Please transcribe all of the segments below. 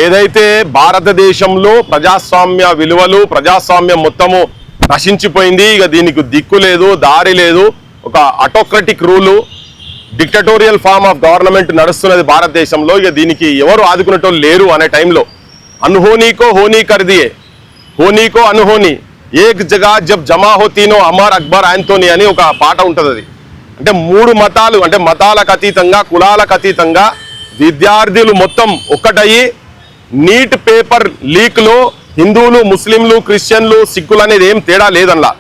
ఏదైతే భారతదేశంలో ప్రజాస్వామ్య విలువలు ప్రజాస్వామ్యం మొత్తము నశించిపోయింది, ఇక దీనికి దిక్కు లేదు, దారి లేదు, ఒక autocratic rule, dictatorial form of government నడుస్తున్నది భారతదేశంలో. ఇక దీనికి ఎవరు ఆదుకునేటోళ్ళు లేరు అనే టైంలో అన్హోనీకో హోనీ కర్దియే, హోనీకో అన్హోనీ, ఏక్ జగా జబ్ జమా హోతీనో అమర్ అక్బర్ ఆంతోనీ అని ఒక పాట ఉంటుంది. అది అంటే మూడు మతాలు, అంటే మతాలకు అతీతంగా కులాలకు అతీతంగా విద్యార్థులు మొత్తం ఒక్కటయ్యి నీట్ పేపర్ లీక్లో హిందువులు ముస్లింలు క్రిస్టియన్లు సిక్కులు అనేది ఏం తేడా లేదల్లా.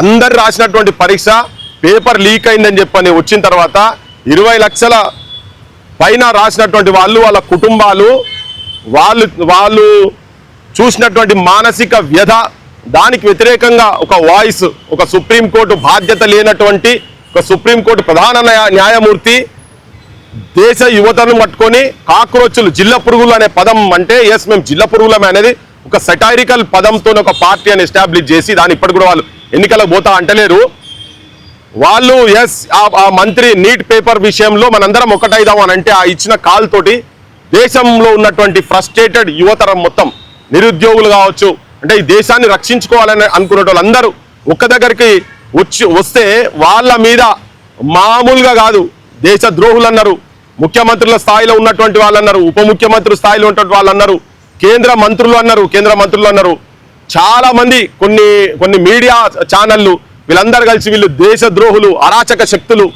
అందరు రాసినటువంటి పరీక్ష పేపర్ లీక్ అయిందని చెప్పని వచ్చిన తర్వాత 20 లక్షల పైన రాసినటువంటి వాళ్ళు, వాళ్ళ కుటుంబాలు, వాళ్ళు చూసినటువంటి మానసిక వ్యధ, దానికి వ్యతిరేకంగా ఒక వాయిస్, ఒక సుప్రీంకోర్టు బాధ్యత లేనటువంటి ఒక సుప్రీంకోర్టు ప్రధాన న్యాయమూర్తి దేశ యువతను పట్టుకొని కాక్రోచ్లు, జిల్ల పురుగులు అనే పదం, అంటే ఎస్ మేము జిల్ల పురుగులమే అనేది ఒక సెటైరికల్ పదంతో ఒక పార్టీ అని ఎస్టాబ్లిష్ చేసి దాని ఇప్పటి కూడా వాళ్ళు ఎన్నికలకు పోతా అంటలేరు. వాళ్ళు ఎస్ ఆ మంత్రి నీట్ పేపర్ విషయంలో మనందరం ఒకటైదాం అని అంటే ఆ ఇచ్చిన కాల్ తోటి దేశంలో ఉన్నటువంటి ఫ్రస్ట్రేటెడ్ యువతరం మొత్తం, నిరుద్యోగులు కావచ్చు, అంటే ఈ దేశాన్ని రక్షించుకోవాలని అనుకునే వాళ్ళందరూ ఒక్క దగ్గరికి వస్తే వాళ్ళ మీద మామూలుగా కాదు దేశ ద్రోహులు అన్నారు, ముఖ్యమంత్రుల స్థాయిలో ఉన్నటువంటి వాళ్ళు అన్నారు, ఉప ముఖ్యమంత్రి స్థాయిలో ఉన్నటువంటి వాళ్ళు అన్నారు, కేంద్ర మంత్రులు అన్నారు, చాలా మంది కొన్ని మీడియా ఛానళ్ళు వీళ్ళందరూ కలిసి వీళ్ళు దేశ ద్రోహులు, అరాచక శక్తులు,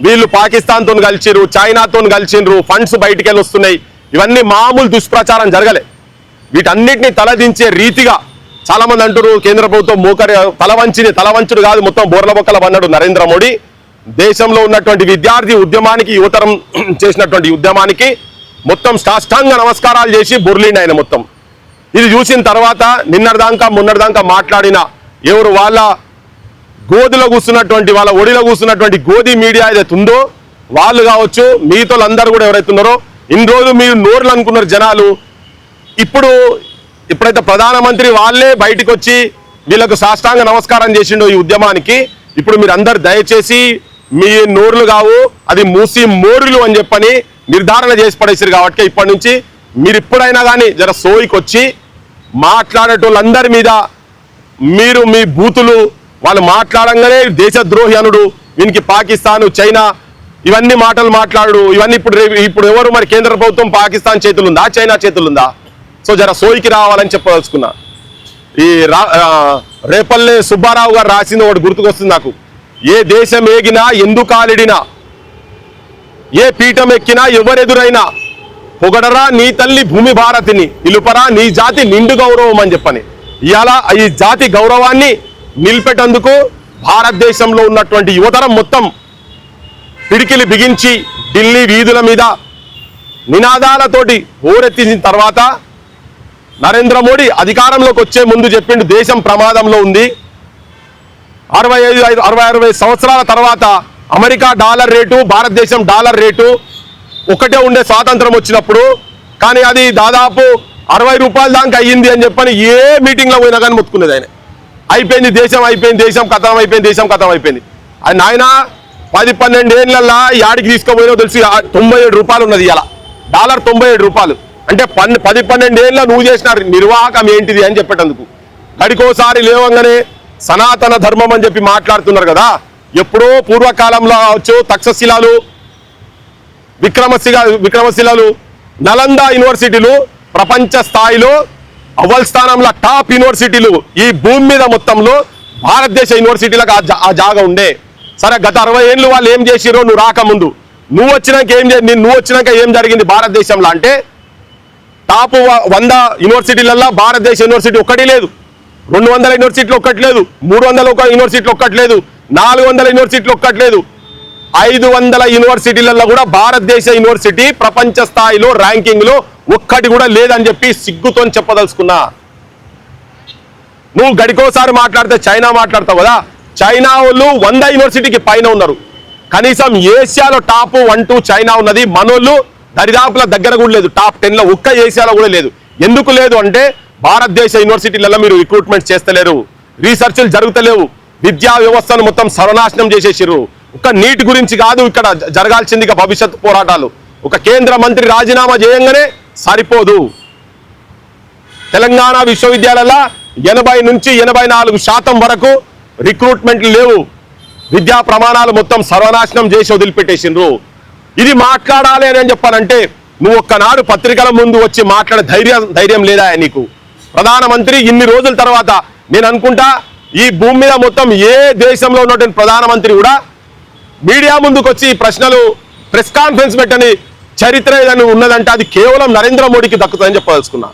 వీళ్ళు పాకిస్తాన్తో కలిసిరు, చైనాతో కలిసిండ్రు, ఫండ్స్ బయటికి వెళ్ళి వస్తున్నాయి, ఇవన్నీ మామూలు దుష్ప్రచారం జరగలే. వీటన్నిటిని తలదించే రీతిగా చాలా మంది అంటారు కేంద్ర ప్రభుత్వం తలవంచుడు కాదు, మొత్తం బోర్ల బొక్కల అన్నాడు నరేంద్ర మోడీ. దేశంలో ఉన్నటువంటి విద్యార్థి ఉద్యమానికి, యువతరం చేసినటువంటి ఉద్యమానికి మొత్తం సాష్టాంగ నమస్కారాలు చేసి బొర్లిండి ఆయన మొత్తం. ఇది చూసిన తర్వాత మొన్నటిదాకా మాట్లాడిన ఎవరు వాళ్ళ గోదిలో కూర్చున్నటువంటి, వాళ్ళ ఒడిలో కూర్చున్నటువంటి గోది మీడియా ఏదైతే ఉందో వాళ్ళు కావచ్చు, మిగతా అందరూ కూడా ఎవరైతే ఉన్నారో, ఇన్ని రోజులు మీరు నోర్లు అనుకున్నారు జనాలు, ఇప్పుడైతే ప్రధానమంత్రి వాళ్ళే బయటకు వచ్చి వీళ్ళకు సాష్టాంగ నమస్కారం చేసిండో ఈ ఉద్యమానికి, ఇప్పుడు మీరు అందరు దయచేసి మీ నోర్లు కావు, అది మూసి మోరులు అని చెప్పని నిర్ధారణ చేసి పడేసారు. కాబట్టి ఇప్పటి నుంచి మీరు ఇప్పుడైనా కానీ జర సోయికి వచ్చి మాట్లాడేటోళ్ళందరి మీద మీరు మీ బూతులు వాళ్ళు మాట్లాడంగానే దేశద్రోహి అనుడు, వీనికి పాకిస్తాను చైనా ఇవన్నీ మాటలు మాట్లాడు, ఇవన్నీ ఇప్పుడు ఎవరు మరి కేంద్ర ప్రభుత్వం పాకిస్తాన్ చేతులుందా చైనా చేతులుందా? సో జర సోయికి రావాలని చెప్పదలుచుకున్నా. ఈ రేపల్లె సుబ్బారావు గారు రాసింది ఒకటి గుర్తుకొస్తుంది నాకు. ఏ దేశం ఏగినా ఎందుకాలిడినా, ఏ పీఠం ఎక్కినా ఎవరెదురైనా, పొగడరా నీ తల్లి భూమి భారతిని, నిలుపరా నీ జాతి నిండు గౌరవం అని చెప్పని. ఇవాళ ఈ జాతి గౌరవాన్ని నిలిపేటందుకు భారతదేశంలో ఉన్నటువంటి యువతరం మొత్తం పిడికిలి బిగించి ఢిల్లీ వీధుల మీద నినాదాలతోటి హోరెత్తించిన తర్వాత నరేంద్ర మోడీ అధికారంలోకి వచ్చే ముందు చెప్పిండు దేశం ప్రమాదంలో ఉంది, 60 సంవత్సరాల తర్వాత అమెరికా డాలర్ రేటు భారతదేశం డాలర్ రేటు ఒకటే ఉండే స్వాతంత్రం వచ్చినప్పుడు, కానీ అది దాదాపు 60 రూపాయల దాకా అయ్యింది అని చెప్పని ఏ మీటింగ్లో పోయినా కానీ మొత్తుకునేది ఆయన. అయిపోయింది దేశం, దేశం కథం అయిపోయింది. అది నాయన 10-12 ఏళ్ళల్లో యాడికి తీసుకోపోయినో తెలిసి 97 రూపాయలు ఉన్నది ఇలా, డాలర్ 97 రూపాయలు. అంటే 10-12 ఏళ్ళ నువ్వు చేసిన నిర్వాహకం ఏంటిది అని చెప్పేటందుకు. గడికోసారి లేవంగానే సనాతన ధర్మం అని చెప్పి మాట్లాడుతున్నారు కదా. ఎప్పుడో పూర్వకాలంలో కావచ్చు తక్షశిలాలు, విక్రమశిలాలు, నలంద యూనివర్సిటీలు ప్రపంచ స్థాయిలో అవ్వల్ స్థానంలో టాప్ యూనివర్సిటీలు ఈ భూమి మీద మొత్తంలో భారతదేశ యూనివర్సిటీలకు ఆ జాగా ఉండే. సరే గత 60 ఏళ్ళు వాళ్ళు ఏం చేసిరో నువ్వు రాకముందు, నువ్వు వచ్చినాక ఏం జరిగింది భారతదేశంలో అంటే, టాప్ 100 యూనివర్సిటీలలో భారతదేశ యూనివర్సిటీ ఒక్కటి లేదు, 200 యూనివర్సిటీలు ఒక్కటి లేదు, 300 యూనివర్సిటీలు ఒక్కటి లేదు, 400 యూనివర్సిటీలు ఒక్కటి లేదు, 500 యూనివర్సిటీలలో కూడా భారతదేశ యూనివర్సిటీ ప్రపంచ స్థాయిలో ర్యాంకింగ్ లో ఒక్కటి కూడా లేదని చెప్పి సిగ్గుతో చెప్పదలుచుకున్నా. నువ్వు గడికోసారి మాట్లాడితే చైనా మాట్లాడతావు కదా, చైనా వాళ్ళు 100 యూనివర్సిటీకి పైన ఉన్నారు. కనీసం ఏషియాలో టాప్ 1-2 చైనా ఉన్నది, మనోళ్ళు దరిదాపుల దగ్గర కూడా లేదు, టాప్ 10లో ఒక్క ఏషియాలో కూడా లేదు. ఎందుకు లేదు అంటే భారతదేశ యూనివర్సిటీలలో మీరు రిక్రూట్మెంట్ చేస్తలేరు, రీసెర్చ్లు జరుగుతలేవు, విద్యా వ్యవస్థను మొత్తం సర్వనాశనం చేసేసారు. ఒక నీట్ గురించి కాదు ఇక్కడ జరగాల్సింది భవిష్యత్ పోరాటాలు. ఒక కేంద్ర మంత్రి రాజీనామా చేయంగానే సరిపోదు, తెలంగాణ విశ్వవిద్యాలయాల 80 నుంచి 84% వరకు రిక్రూట్మెంట్లు లేవు. విద్యా ప్రమాణాలు మొత్తం సర్వనాశనం చేసి వదిలిపెట్టేసిండ్రు. ఇది మాట్లాడాలి అని చెప్పాలంటే నువ్వు ఒక్కనాడు పత్రికల ముందు వచ్చి మాట్లాడే ధైర్యం లేదా నీకు? ప్రధానమంత్రి ఇన్ని రోజుల తర్వాత నేను అనుకుంటా ఈ భూమి మీద మొత్తం ఏ దేశంలో ఉన్నటువంటి ప్రధానమంత్రి కూడా మీడియా ముందుకు వచ్చి ప్రశ్నలు ప్రెస్ కాన్ఫరెన్స్ పెట్టని చరిత్ర ఏదైనా ఉన్నదంటే అది కేవలం నరేంద్ర మోడీకి దక్కుతుందని చెప్పదలుచుకున్నా.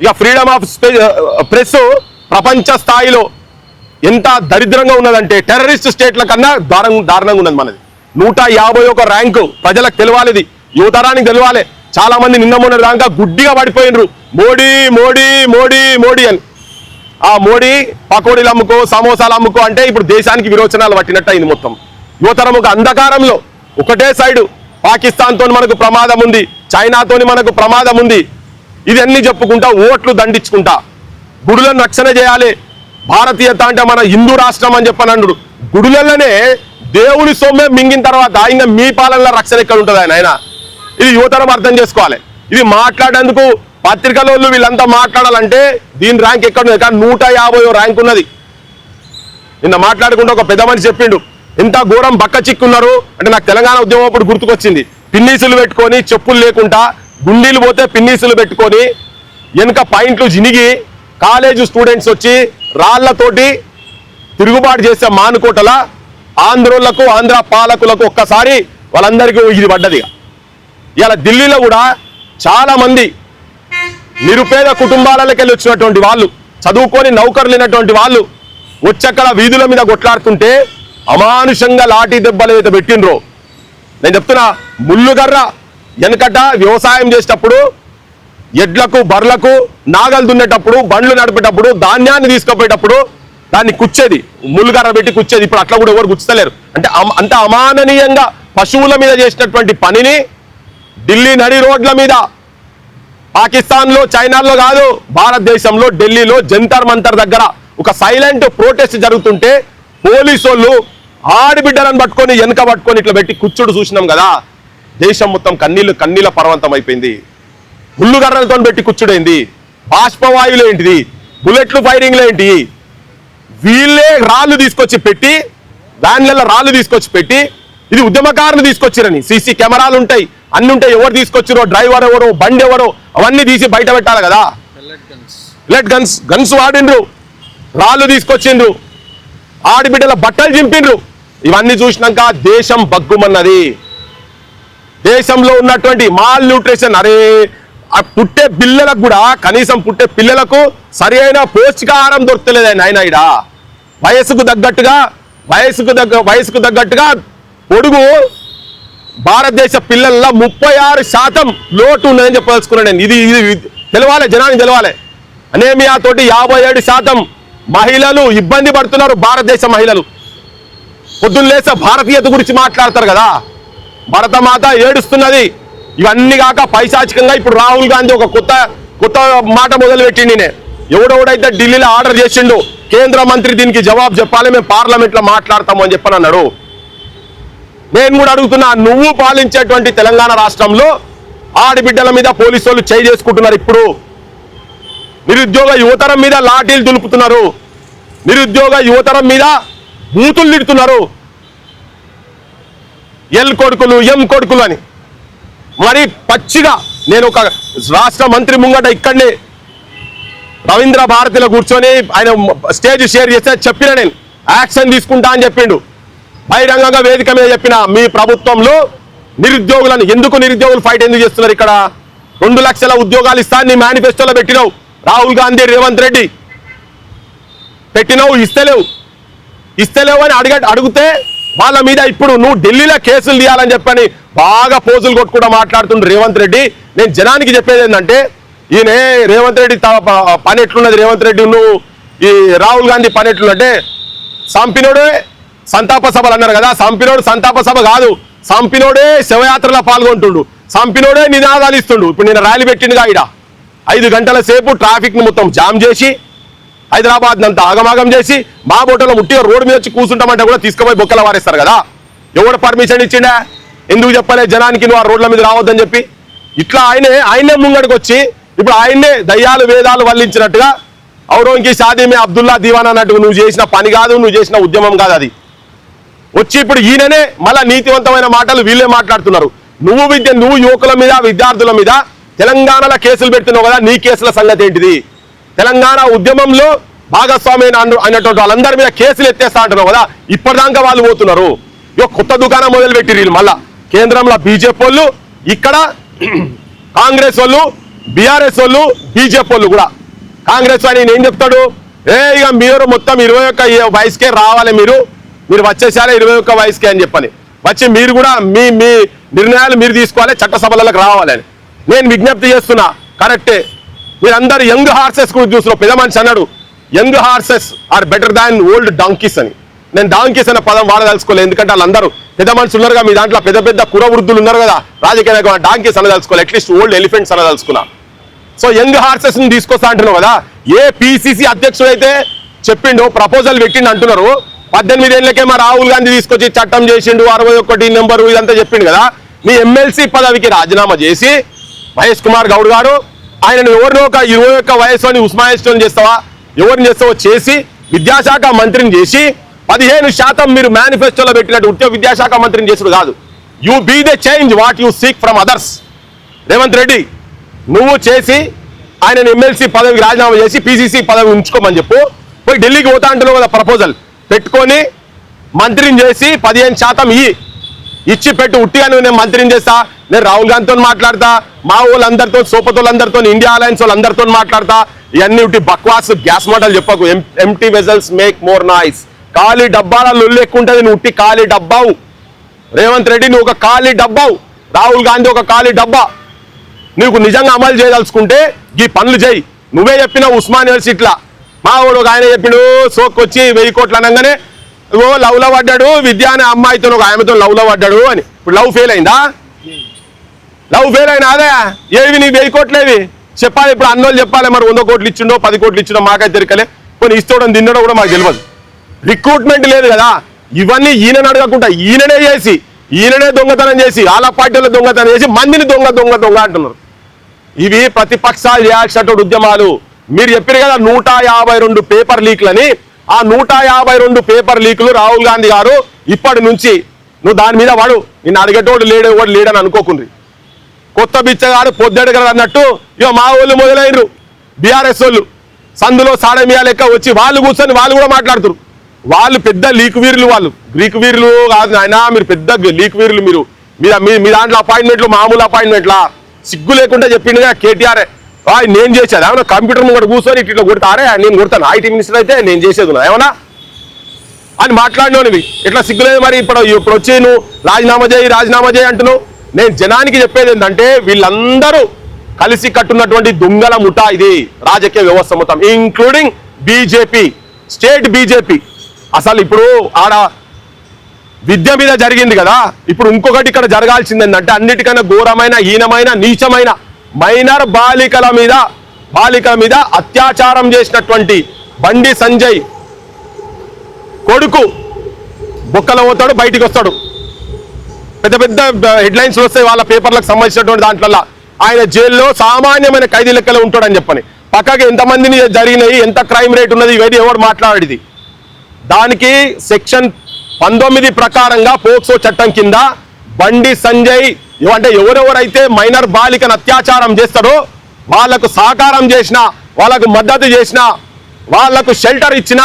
ఇక ఫ్రీడమ్ ఆఫ్ ప్రెస్ ప్రపంచ స్థాయిలో ఎంత దరిద్రంగా ఉన్నదంటే టెర్రరిస్ట్ స్టేట్ల కన్నా దారుణంగా ఉన్నది మనది. 151 ర్యాంకు ప్రజలకు తెలవాలి, ఇది యువతరానికి తెలవాలి. చాలా మంది నిన్న మొన్న దాకా గుడ్డిగా పడిపోయినరు మోడీ మోడీ మోడీ మోడీ అని. ఆ మోడీ పకోడీలు అమ్ముకో సమోసాలు అమ్ముకో అంటే ఇప్పుడు దేశానికి విరోచనాలు పట్టినట్టు అయింది. మొత్తం యువతరం ఒక అంధకారంలో ఒకటే సైడు పాకిస్తాన్తో మనకు ప్రమాదం ఉంది, చైనాతోని మనకు ప్రమాదం ఉంది. ఇదన్నీ చెప్పుకుంటా ఓట్లు దండించుకుంటా గుడులను రక్షణ చేయాలి. భారతీయత అంటే మన హిందూ రాష్ట్రం అని చెప్పనన్నాడు. గుడులలోనే దేవుని సొమ్మే మింగిన తర్వాత ఇంకా మీ పాలనలో రక్షణ ఎక్కడ ఉంటుంది ఆయన? ఇది యువతరం అర్థం చేసుకోవాలి. ఇది మాట్లాడేందుకు పత్రికలో వీళ్ళంతా మాట్లాడాలంటే దీని ర్యాంక్ ఎక్కడ ఉన్నది? కానీ 150 ర్యాంక్ ఉన్నది. నిన్న మాట్లాడుకుంటూ ఒక పెద్ద మనిషి చెప్పిండు ఎంత ఘోరం బక్క చిక్కున్నారు అంటే నాకు తెలంగాణ ఉద్యమం అప్పుడు గుర్తుకొచ్చింది. పిన్నీసులు పెట్టుకొని చెప్పులు లేకుండా గుండీలు పోతే పిన్నీసులు పెట్టుకొని వెనుక పాయింట్లు జినిగి కాలేజీ స్టూడెంట్స్ వచ్చి రాళ్లతోటి తిరుగుబాటు చేసే మానుకోటల ఆంధ్రోళ్లకు ఆంధ్ర పాలకులకు ఒక్కసారి వాళ్ళందరికీ ఇది పడ్డది. ఇలా ఢిల్లీలో కూడా చాలా మంది నిరుపేద కుటుంబాలకి వెళ్ళి వచ్చినటువంటి వాళ్ళు, చదువుకొని నౌకర్లు లేనటువంటి వాళ్ళు వచ్చక్కడ వీధుల మీద కొట్లాడుతుంటే అమానుషంగా లాఠీ దెబ్బలు అయితే పెట్టినరో. నేను చెప్తున్నా, ముళ్ళుగర్ర వెనకట వ్యవసాయం చేసేటప్పుడు ఎడ్లకు బర్లకు నాగలు దున్నేటప్పుడు బండ్లు నడిపేటప్పుడు ధాన్యాన్ని తీసుకుపోయేటప్పుడు దాన్ని కుచ్చేది, ముళ్ళుగర్ర పెట్టి కుచ్చేది. ఇప్పుడు అట్లా కూడా ఎవరు గుచ్చలేరు. అంటే అంత అమాననీయంగా పశువుల మీద చేసినటువంటి పనిని ఢిల్లీ నడి రోడ్ల మీద, పాకిస్తాన్లో చైనాలో కాదు భారతదేశంలో ఢిల్లీలో జంతర్ మంతర్ దగ్గర ఒక సైలెంట్ ప్రొటెస్ట్ జరుగుతుంటే పోలీసు వాళ్ళు ఆడబిడ్డలను పట్టుకొని వెనక పట్టుకొని ఇట్లా పెట్టి కూర్చుడు చూసినాం కదా. దేశం మొత్తం కన్నీళ్ళ పర్వంతం అయిపోయింది. ముళ్ళుగర్రలతో పెట్టి కూర్చుడైంది. బాష్పవాయువులు ఏంటిది, బుల్లెట్లు ఫైరింగ్లు ఏంటి, వీళ్ళే రాళ్ళు తీసుకొచ్చి పెట్టి వ్యాన్లలో రాళ్ళు తీసుకొచ్చి పెట్టి ఇది ఉద్యమకారులు తీసుకొచ్చిరని సీసీ కెమెరాలు ఉంటాయి, అన్ని ఉంటాయి. ఎవరు తీసుకొచ్చిరో, డ్రైవర్ ఎవరో, బండి ఎవరో అవన్నీ తీసి బయట పెట్టాలి కదా. గన్స్ వాడిండ్రు, రాళ్ళు తీసుకొచ్చిండ్రు, ఆడబిడ్డల బట్టలు చింపిండ్రు. ఇవన్నీ చూసినాక దేశం బగ్గుమన్నది. దేశంలో ఉన్నటువంటి మాల్ న్యూట్రిషన్, అరే పుట్టే పిల్లలకు కూడా కనీసం పుట్టే పిల్లలకు సరి అయిన పౌష్టికాహారం దొరకలేదని ఆయన ఇడా వయసుకు తగ్గట్టుగా పొడుగు భారతదేశ పిల్లల్లో 36% లోటు ఉన్నదని చెప్పదలుచుకున్నాను నేను. ఇది తెలవాలి, జనాన్ని తెలవాలి. అనేమియా తోటి 57% మహిళలు ఇబ్బంది పడుతున్నారు. భారతదేశ మహిళలు పొద్దున్న లేసే భారతీయత గురించి మాట్లాడతారు కదా, భరతమాత ఏడుస్తున్నది. ఇవన్నీ కాక పైశాచికంగా ఇప్పుడు రాహుల్ గాంధీ ఒక కొత్త మాట మొదలు పెట్టిండి. ఎవడెవడైతే ఢిల్లీలో ఆర్డర్ చేసిండు కేంద్ర మంత్రి దీనికి జవాబు చెప్పాలి, మేము పార్లమెంట్ లో మాట్లాడతాము అని చెప్పని అన్నాడు. నేను కూడా అడుగుతున్నా, నువ్వు పాలించేటువంటి తెలంగాణ రాష్ట్రంలో ఆడబిడ్డల మీద పోలీసు వాళ్ళు చేయి చేసుకుంటున్నారు. ఇప్పుడు నిరుద్యోగ యువతరం మీద లాఠీలు దులుపుతున్నారు, నిరుద్యోగ యువతరం మీద బూతులు తిడుతున్నారు. ఎల్ కొడుకులు ఎం కొడుకులు అని మరి పచ్చిగా. నేను ఒక రాష్ట్ర మంత్రి ముంగట ఇక్కడనే రవీంద్ర భారతిలో కూర్చొని ఆయన స్టేజ్ షేర్ చేస్తే చెప్పిన, నేను యాక్షన్ తీసుకుంటా అని చెప్పిండు. బహిరంగంగా వేదిక మీద చెప్పిన, మీ ప్రభుత్వంలో నిరుద్యోగులను నిరుద్యోగులు ఫైట్ ఎందుకు చేస్తున్నారు? ఇక్కడ 2 లక్షల ఉద్యోగాలు ఇస్తాను నీ మేనిఫెస్టోలో పెట్టినావు. రాహుల్ గాంధీ, రేవంత్ రెడ్డి పెట్టినావు, ఇస్తలేవు అని అడిగితే వాళ్ళ మీద ఇప్పుడు నువ్వు ఢిల్లీలో కేసులు తీయాలని చెప్పని బాగా పోజులు కొట్టుకుంటూ మాట్లాడుతుండ్రు రేవంత్ రెడ్డి. నేను జనానికి చెప్పేది ఏంటంటే, ఈయన రేవంత్ రెడ్డి పని ఎట్లున్నది, రేవంత్ రెడ్డి నువ్వు ఈ రాహుల్ గాంధీ పని ఎట్లుందంటే, సంపినోడే సంతాప సభలు అన్నారు కదా, సంపినోడు సంతాప సభ కాదు, సంపినోడే శవయాత్రలో పాల్గొంటుండు, సంపినోడే నినాదాలు ఇస్తుండు. ఇప్పుడు నేను ర్యాలీ పెట్టిండుగా ఈడ 5 గంటల సేపు ట్రాఫిక్ ని మొత్తం జామ్ చేసి హైదరాబాద్ అంతా ఆగమాగం చేసి మా బోటలో ముట్టిగా రోడ్డు మీద వచ్చి కూర్చుంటామంటే కూడా తీసుకుపోయి బొక్కల వారేస్తారు కదా. ఎవడు పర్మిషన్ ఇచ్చిండా? ఎందుకు చెప్పలే జనానికి నువ్వు ఆ రోడ్ల మీద రావద్దని చెప్పి? ఇట్లా ఆయనే ముంగడికి వచ్చి ఇప్పుడు ఆయన్నే దయ్యాలు వేదాలు వల్లించినట్టుగా ఔరంకి షాదీమే అబ్దుల్లా దివాన్ అన్నట్టుగా నువ్వు చేసిన పని కాదు, నువ్వు చేసిన ఉద్యమం కాదు అది. వచ్చి ఇప్పుడు ఈయననే మళ్ళా నీతివంతమైన మాటలు వీళ్ళే మాట్లాడుతున్నారు. నువ్వు యువకుల మీద విద్యార్థుల మీద తెలంగాణలో కేసులు పెడుతున్నావు కదా, నీ కేసుల సంగతి ఏంటిది? తెలంగాణ ఉద్యమంలో భాగస్వామి అయినటువంటి వాళ్ళందరి మీద కేసులు ఎత్తేస్తా అంటున్నావు కదా, ఇప్పటిదాకా వాళ్ళు పోతున్నారు. ఇక కొత్త దుకాణం మొదలు పెట్టిరు వీళ్ళు. మళ్ళా కేంద్రంలో బీజేపీ వాళ్ళు, ఇక్కడ కాంగ్రెస్ వాళ్ళు, బీఆర్ఎస్ వాళ్ళు, బీజేపీ వాళ్ళు కూడా. కాంగ్రెస్ అని ఏం చెప్తాడు, ఇక మీరు మొత్తం 21 వయసుకే రావాలి, మీరు వచ్చేసారే 21 వయసుకే అని చెప్పని వచ్చి మీరు కూడా మీ నిర్ణయాలు మీరు తీసుకోవాలి, చట్టసభలకు రావాలని నేను విజ్ఞప్తి చేస్తున్నా. కరెక్టే, మీరందరూ యంగ్ హార్సెస్ కూడా చూస్తున్నారు. పెద్ద మనిషి అన్నాడు young horses are better than old donkeys అని. నేను డాంకీస్ అనే పదం వాడదలుచుకోలేదు, ఎందుకంటే వాళ్ళందరూ పెద్ద మనుషులు ఉన్నారు. మీ దాంట్లో పెద్ద కుర వృద్ధులు ఉన్నారు కదా, రాజకీయ డాంకీస్ అనదలుచుకోవాలి, అట్లీస్ట్ ఓల్డ్ ఎలిఫెంట్స్ అనదలుచుకున్నా. సో యంగ్ హార్సెస్ ని తీసుకొస్తా అంటున్నావు కదా. ఏ పిసిసి అధ్యక్షుడు అయితే చెప్పిండు, ప్రపోజల్ పెట్టిండు అంటున్నారు. 18 ఏళ్ళకే మా రాహుల్ గాంధీ తీసుకొచ్చి చట్టం చేసిండు, 61 నెంబరు ఇదంతా చెప్పిండు కదా. నీ ఎమ్మెల్సీ పదవికి రాజీనామా చేసి మహేష్ కుమార్ గౌడ్ గారు ఆయనను ఎవరినో ఒక 21 వయసుని ఉస్మానిస్టోన్ చేస్తావా, ఎవరిని చేస్తావో చేసి విద్యాశాఖ మంత్రిని చేసి 15% మీరు మేనిఫెస్టోలో పెట్టినట్టు ఉద్యోగ విద్యాశాఖ మంత్రిని చేసుడు కాదు. You be the change what you seek from others. Revanth Reddy నువ్వు చేసి ఆయన ఎమ్మెల్సీ పదవికి రాజీనామా చేసి పిసిసి పదవి ఉంచుకోమని చెప్పు. పోయి ఢిల్లీకి పోతా అంటున్నావు కదా, ప్రపోజల్ పెట్టుకొని మంత్రిని చేసి 15% ఇచ్చి పెట్టు. ఉట్టిగా నువ్వు నేను మంత్రిని చేస్తా, నేను రాహుల్ గాంధీతో మాట్లాడతా, మా వాళ్ళందరితో సోపతోళ్ళందరితో ఇండియా అలయన్స్ వాళ్ళందరితో మాట్లాడతా. ఇవన్నీ ఉట్టి బక్వాస్ గ్యాస్ మాటలు చెప్పకు. Empty vessels make more noise. ఖాళీ డబ్బాల లొల్లు ఎక్కువ ఉంటుంది, నువ్వు ఉట్టి ఖాళీ డబ్బావు. రేవంత్ రెడ్డి నువ్వు ఒక ఖాళీ డబ్బావు, రాహుల్ గాంధీ ఒక ఖాళీ డబ్బా. నీకు నిజంగా అమలు చేయదలుచుకుంటే ఈ పనులు చేయి. నువ్వే చెప్పినావు ఉస్మాన్ యూనివర్సిటీలా, మా వాడు ఒక ఆయన చెప్పిండు సోక్కొచ్చి 1000 కోట్లు అనగానే లవ్లో పడ్డాడు, విద్య అనే అమ్మాయితో ఒక ఆయనతో లవ్లో పడ్డాడు అని. ఇప్పుడు లవ్ ఫెయిల్ అయిందా? లవ్ ఫెయిల్ అయినా అదే ఏవి నీ 1000 కోట్లేవి చెప్పాలి. ఇప్పుడు అన్నోళ్ళు చెప్పాలి, మరి 100 కోట్లు ఇచ్చిండో 10 కోట్లు ఇచ్చిండో మాకైతే తిరగలే, కొన్ని ఇస్తోడం తిన్నడో కూడా మాకు తెలియదు. రిక్రూట్మెంట్ లేదు కదా. ఇవన్నీ ఈయనని అడగకుండా ఈయననే చేసి ఈయననే దొంగతనం చేసి వాళ్ళ పార్టీలో దొంగతనం చేసి మందిని దొంగ దొంగ దొంగ అంటున్నారు. ఇవి ప్రతిపక్షాలు చేయాల్సినటువంటి ఉద్యమాలు. మీరు చెప్పారు కదా 152 పేపర్ లీక్లని. ఆ 152 పేపర్ లీకులు రాహుల్ గాంధీ గారు ఇప్పటి నుంచి నువ్వు దాని మీద వాడు నిన్ను అడిగేటోడు లేడని అనుకోకుండ్రి. కొత్త బిచ్చగాడు పొద్దెడగలరు అన్నట్టు ఇక మా వాళ్ళు మొదలైనరు. బీఆర్ఎస్ వాళ్ళు సందులో సాడమియా లెక్క వచ్చి వాళ్ళు కూర్చొని వాళ్ళు కూడా మాట్లాడుతారు. వాళ్ళు పెద్ద లీక్ వీరులు, వాళ్ళు గ్రీక్ వీరులు కాదు ఆయన, మీరు పెద్ద లీక్ వీరులు. మీరు మీ దాంట్లో అపాయింట్మెంట్లు మామూలు అపాయింట్మెంట్లా సిగ్గు లేకుండా చెప్పిండుగా కేటీఆర్. నేను చేసేది ఏమన్నా కంప్యూటర్ ముంగట కూర్చొని ఇట్లా కొడతారే, నేను కొడతాను ఐటీ మినిస్టర్ అయితే నేను చేసేది ఉన్నా ఏమన్నా అని మాట్లాడినవి ఇట్లా సిగ్గులేదు. మరి ఇప్పుడు వచ్చి నువ్వు రాజీనామా చేయి అంటున్నావు. నేను జనానికి చెప్పేది ఏంటంటే వీళ్ళందరూ కలిసి కట్టున్నటువంటి దొంగల ముఠా ఇది రాజకీయ వ్యవస్థ మొత్తం, ఇంక్లూడింగ్ బీజేపీ, స్టేట్ బీజేపీ. అసలు ఇప్పుడు ఆడ విద్య మీద జరిగింది కదా, ఇప్పుడు ఇంకొకటి ఇక్కడ జరగాల్సింది ఏంటంటే అన్నిటికన్నా ఘోరమైన హీనమైన నీచమైన మైనర్ బాలికల మీద అత్యాచారం చేసినటువంటి బండి సంజయ్ కొడుకు బొక్కలో పోతాడు, బయటికి వస్తాడు. పెద్ద పెద్ద హెడ్లైన్స్ వస్తాయి వాళ్ళ పేపర్లకు సంబంధించినటువంటి దాంట్లో. ఆయన జైల్లో సామాన్యమైన ఖైదీ లెక్కలో ఉంటాడని చెప్పని. పక్కకి ఎంతమందిని జరిగినాయి, ఎంత క్రైమ్ రేట్ ఉన్నది, ఇవన్నీ ఎవరు మాట్లాడేది. దానికి సెక్షన్ 19 ప్రకారంగా పోక్సో చట్టం కింద బండి సంజయ్ అంటే ఎవరెవరైతే మైనర్ బాలికను అత్యాచారం చేస్తారో వాళ్లకు సహకారం చేసిన, వాళ్ళకు మద్దతు చేసిన, వాళ్లకు షెల్టర్ ఇచ్చిన,